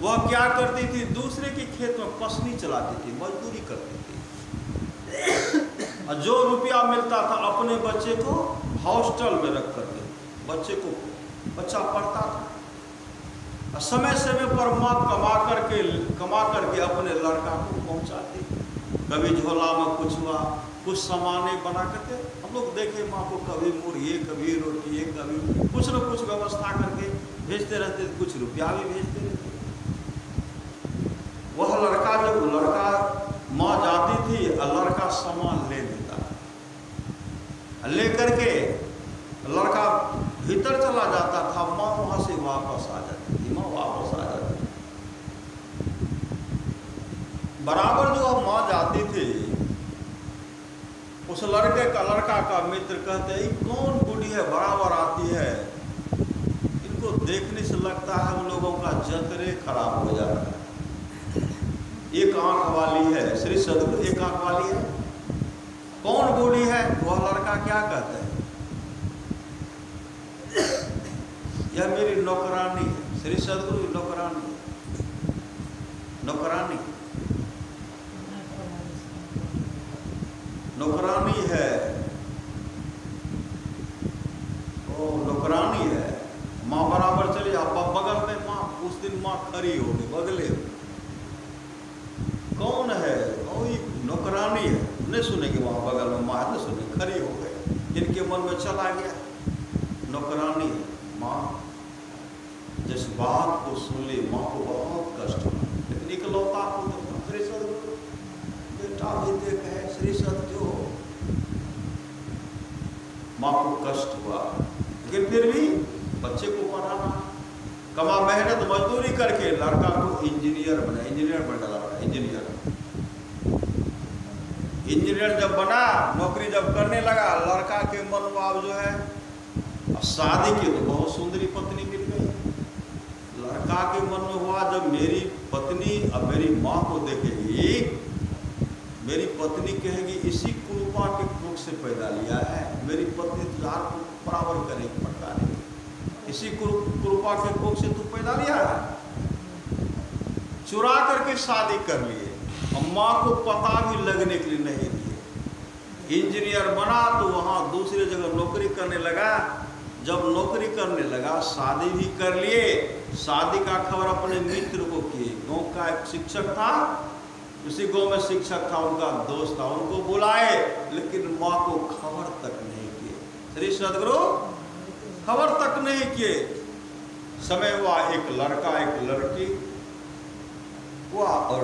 वह क्या करती थी? दूसरे के खेत में पसनी चलाती थी, मजदूरी करती थी। और जो रुपया मिलता था अपने बच्चे को हॉस्टल में रख करके, बच्चा पढ़ता था। समय समय पर माँ कमा करके अपने लड़का को पहुंचाती। कभी झोला में कुछ हुआ, कुछ सामाने बना करके हम लोग देखे माँ को कभी मुर्गी, कभी रोटी, कभी कुछ न कुछ व्यवस्था करके भेजते रहते, कुछ रुपया भी भेजते रहते। वह लड़का, जब लड़का माँ जाती थी, लड़का सामान ले लेता, लेकर के लड़का भीतर चला जाता था, माँ वहां से वापस आ जाती थी, माँ वापस आ जाती थी। बराबर जो अब माँ जाती थी, उस लड़का का मित्र कहते हैं, कौन बूढ़ी है बराबर आती है, इनको देखने से लगता है हम लोगों का जतरे खराब हो जाता है। एक आंख वाली है, श्री सदगुरु एक आंख वाली है। कौन बूढ़ी है? वह लड़का क्या कहता है, यह मेरी नौकरानी है। श्री सदगुरु नौकरानी है, नौकरानी नौकरानी है, ओ नौकरानी है। माँ बराबर चली, आप बगल में माँ, उस दिन माँ खड़ी होगी बगले में। कौन है? वही नौकरानी है। नहीं सुनेगी, वहाँ बगल में माँ है, नहीं सुने, खड़ी हो गए। इनके मन में चला गया नौकरानी है। माँ जिस बात को सुन ली, माँ को बहुत कष्ट हुआ, लेकिन इकलौता पुत्र था। श्री सदगुरु बेटा भी देख है, श्री सदगुरु माँ को कष्ट हुआ, लेकिन फिर भी बच्चे को पढ़ाना, कमा मेहनत मजदूरी करके लड़का को इंजीनियर बना, इंजीनियर बन डाला। इंजीनियर जब बना, नौकरी जब करने लगा, लड़का के मन में अब जो है, अब शादी की तो बहुत सुंदरी पत्नी मिल गई। लड़का के मन में हुआ, जब मेरी पत्नी अब मेरी माँ को देखेगी, मेरी पत्नी कहेगी इसी कुरूपा के कोख से पैदा लिया है, मेरी पत्नी तुझार को बराबर करेगी, पटका नहीं, इसी कुरूपा के कोख से तू पैदा लिया है। चुरा करके शादी कर लिए, माँ को पता भी लगने के लिए नहीं दिए। इंजीनियर बना तो वहाँ दूसरी जगह नौकरी करने लगा। जब नौकरी करने लगा, शादी भी कर लिए। शादी का खबर अपने मित्र को किए। गाँव का एक शिक्षक था, उसी गाँव में शिक्षक था, उनका दोस्त था, उनको बुलाए, लेकिन माँ को खबर तक नहीं किए। श्री सदगुरु खबर तक नहीं किए। समय हुआ, एक लड़का एक लड़की हुआ, और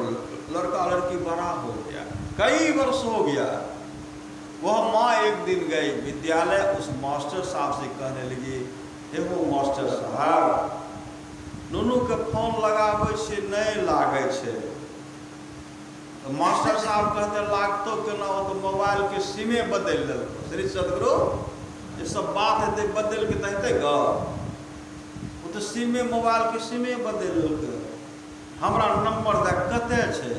लड़का लड़की बड़ा हो गया, कई वर्ष हो गया। वह माँ एक दिन गई विद्यालय, उस मास्टर साहब से कहने लगी, एगो मास्टर साहब, नुनू के फोन लगाबै से नहीं लागे छे। तो मास्टर साहब कहते, लागतो केना हो, तो मोबाइल के सिमे बदल देलको। श्री सदगुरु ये सब बात हेतै, बदल के कहते ग, वो तो सिमे, मोबाइल के सिमे बदल देलको। हमरा नंबर दे, कते छे?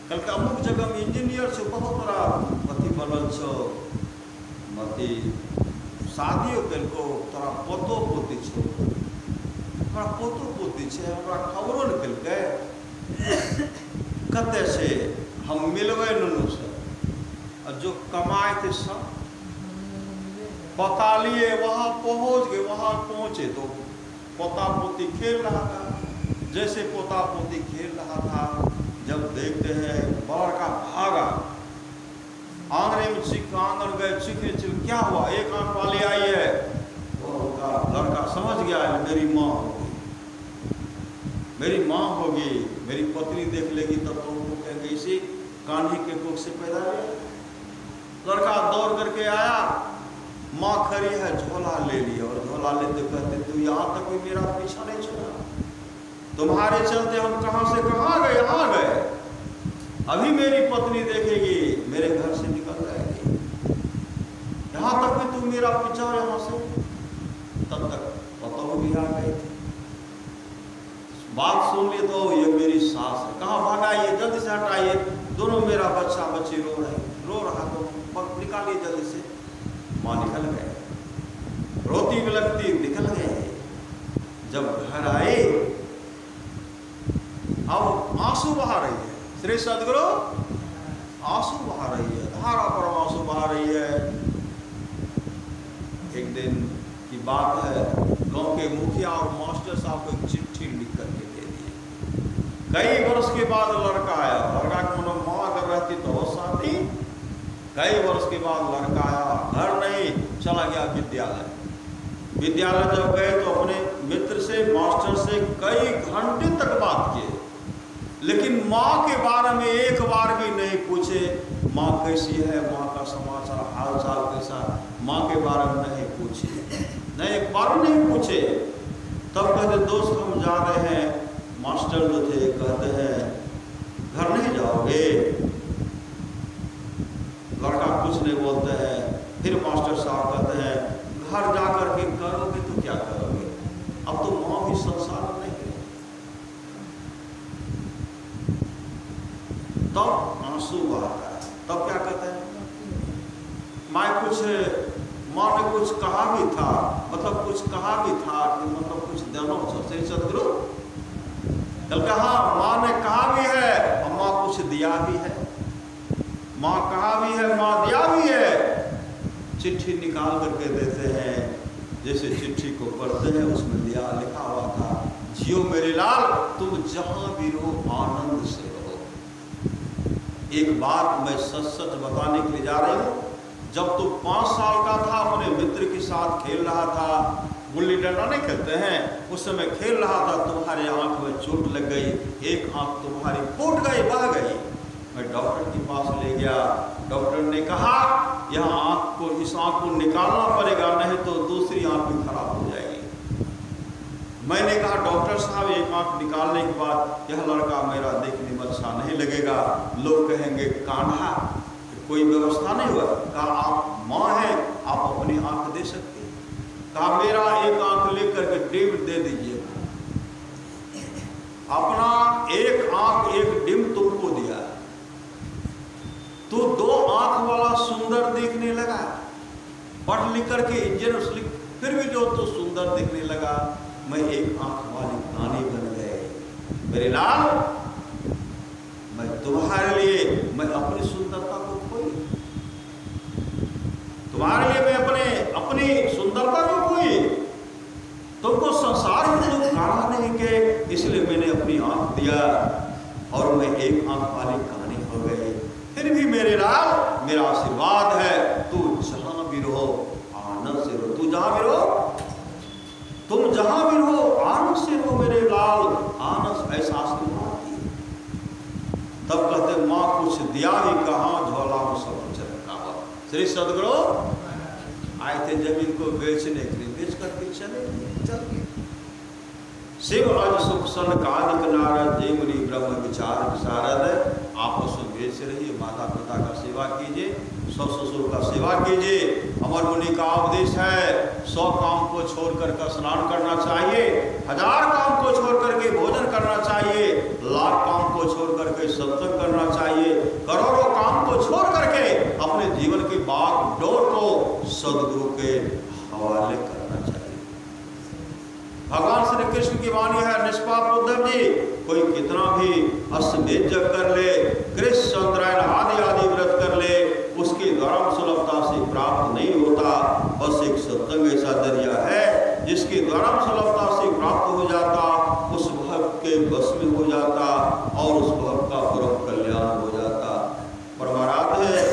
कहलकै अमुक जगह में इंजीनियर छो, बहुत बड़ा अथी बनल छो, अथी शादियों कलको, तोरा पोतो पोती छो, हमरा पोतो पोती छे, हमरा खबरो नहीं कलकै, कते छे? हम मिलबै नुनू से, और जो कमाए थे सब पता लिए। वहाँ पहुँच गए, वहाँ पहुँचे तो पोता पोती खेल रहा था। जैसे पोता पोती खेल रहा था, जब देखते हैं बड़का भागा, आंगने में आंगन गए, चीखे चिल, क्या हुआ? एक आंख वाली आई है। वो लड़का समझ गया है, मेरी माँ होगी, मेरी माँ होगी, मेरी पत्नी देख लेगी तब तो उनको कहेंगे इसी कान्ही के कोख से पैदा हुआ। लड़का दौड़ करके आया, माँ खड़ी है, झोला ले लिया, और झोला लेते कहते, तू यहाँ तक भी मेरा पीछा नहीं छोड़ा, तुम्हारे चलते हम कहाँ से कहाँ गए, आ गए। अभी मेरी पत्नी देखेगी, मेरे घर से निकल जाएगी, यहाँ तक भी तू मेरा पीछा यहाँ से। तब तक पतो भी आ गई थी। बात सुन ली तो ये मेरी सास है, कहाँ भगाइए, जल्दी से हटाइए, दोनों मेरा बच्चा बच्ची रो रहा तो निकालिए जल्दी से। माँ निकल गए, रोती बिलखती निकल गए। जब घर आए, अब आंसू बहा रही है। श्री सदगुरु आंसू बहा रही है, धारा पर आंसू बहा रही है। एक दिन की बात है, गांव के मुखिया और मास्टर साहब को एक चिट्ठी लिख करके दे दी। कई वर्ष के बाद लड़का आया, लड़का की माँ अगर रहती तो वो शादी। कई वर्ष के बाद लड़का आया, चला गया विद्यालय। विद्यालय जब गए तो अपने मित्र से, मास्टर से कई घंटे तक बात किए, लेकिन माँ के बारे में एक बार भी नहीं पूछे, माँ कैसी है, माँ का समाचार, हाल चाल कैसा, माँ के बारे में नहीं पूछे, नहीं एक बार नहीं पूछे। तब कहते दोस्त हम जा रहे हैं। मास्टर जो थे कहते हैं घर नहीं जाओगे? लड़का कुछ नहीं बोलते हैं। फिर मास्टर साहब कहते हैं घर जा करके करोगे तो क्या करोगे, अब तो माँ भी संसार में नहीं है। तब आंसू बहता है। तब क्या कहते हैं, माँ ने कुछ कहा भी था, मतलब कुछ कहा भी था कि मतलब कुछ देना चाहिए सदगुरु। कल कहा माँ ने कहा भी है और माँ कुछ दिया भी है, माँ कहा भी है, माँ दिया भी है। चिट्ठी निकाल करके देते हैं, जैसे चिट्ठी को पढ़ते हैं उसमें दिया लिखा हुआ था, जियो मेरे लाल तुम जहां भी रहो आनंद से रहो। एक बात मैं सच सच बताने के लिए जा रही हूँ। जब तू 5 साल का था, अपने मित्र के साथ खेल रहा था, गुल्ली डंडा नहीं खेलते हैं, उस समय खेल रहा था, तुम्हारे आंख में चोट लग गई, एक आंख तुम्हारी फूट गई, बह गई। मैं डॉक्टर के पास ले गया। डॉक्टर ने कहा यह आंख को, इस आंख को निकालना पड़ेगा, नहीं तो दूसरी आंख भी खराब हो जाएगी। मैंने कहा डॉक्टर साहब एक आंख निकालने के बाद यह लड़का मेरा देखने में अच्छा नहीं लगेगा, लोग कहेंगे कान्हा, कोई व्यवस्था नहीं हुआ। कहा आप माँ हैं, आप अपनी आंख दे सकते हैं। कहा मेरा एक आंख लेकर के डिम दे दीजिए। अपना एक आंख एक डिम तुमको दिया, तो 2 आंख वाला सुंदर दिखने लगा, पढ़ लिख करके इंजीनियर, फिर भी जो तो सुंदर दिखने लगा। मैं एक आंख वाली रानी बन गए। मेरे लाल मैं तुम्हारे लिए, मैं अपनी सुंदरता को खोई, तुम्हारे लिए मैं अपनी सुंदरता को खोई, तुमको संसार में तो गाना नहीं के, इसलिए मैंने अपनी आंख दिया और मैं एक आंख वाली कहानी हो गई। फिर भी मेरे लाल मेरा आशीर्वाद है, तू जहां भी रहो आनंद से रहो, तू जहां भी रहो, तुम जहां भी रहो आनंद से रहो मेरे लाल, आनंद ऐसा आशीर्वाद दिए। तब कहते माँ कुछ दिया ही कहाँ, झोला में सब कुछ रखा हुआ। श्री सदगुरु आए थे जमीन को बेचने के लिए, बेच करके चल गए। शिव अज सुख सन कालिक नारद, जय मुनि ब्रह्म विचार विशारद। आपस में बेच रहिए, माता पिता का सेवा कीजिए, ससुर ससुर का सेवा कीजिए। अमर मुनि का उपदेश है 100 काम को छोड़ कर स्नान करना चाहिए, 1000 काम को छोड़ करके भोजन करना चाहिए, 1,00,000 काम को छोड़ करके सत्संग करना चाहिए, करोड़ों काम को छोड़ करके अपने जीवन की बागडोर को सदगुरु के हवाले करना चाहिए। भगवान श्री कृष्ण की वाणी है, निष्पाप उद्धव जी, कोई कितना भी अश्वमेध जप कर ले, कृष्ण चंद्रायण आदि आदि व्रत कर ले, उसकी धर्म सुलभता से प्राप्त नहीं होता। बस एक सत्संग ऐसा दरिया है जिसकी धर्म सुलभता से प्राप्त हो जाता, उस भक्त के बस में हो जाता और उस भक्त का परम कल्याण हो जाता। परमाराध्य है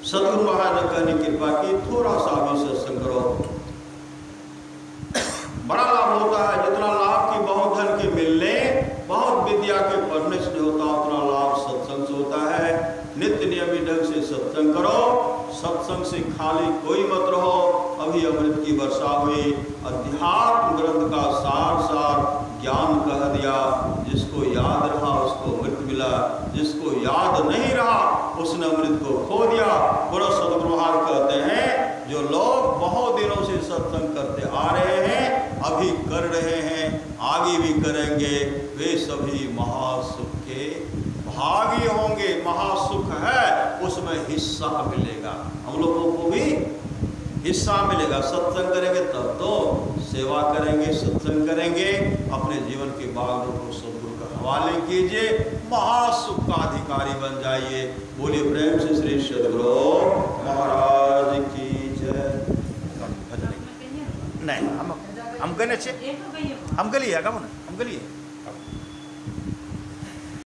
सदगुरु महाराज ने कृपा की, थोड़ा सा भी सत्संग करो, बड़ा लाभ होता है। जितना लाभ की बहुत धन के मिलने, बहुत विद्या के पढ़ने से होता, उतना लाभ सत्संग से होता है। नित्य नियमित ढंग से सत्संग करो, सत्संग से खाली कोई मत रहो। अभी अमृत की वर्षा हुई, अध्यात्म ग्रंथ का सार सार ज्ञान कह दिया। जिसको याद रहा उसको अमृत मिला, जिसको याद नहीं रहा उसने अमृत को खो दिया। पूरा सदगुरु महाराज कहते हैं जो लोग बहुत दिनों से सत्संग करते आ रहे हैं, अभी कर रहे हैं, आगे भी करेंगे, वे सभी महासुख के भागी होंगे। महासुख है, उसमें हिस्सा मिलेगा, हम लोगों को भी हिस्सा मिलेगा। सत्संग करेंगे तब तो सेवा करेंगे, सत्संग करेंगे, अपने जीवन के बागों को सदगुरु का हवाले कीजिए, महासुख का अधिकारी बन जाइए। बोलिए प्रेम से श्री सदगुरु महाराज की जय। नहीं हम गए, हम गलिए, हम गलिए।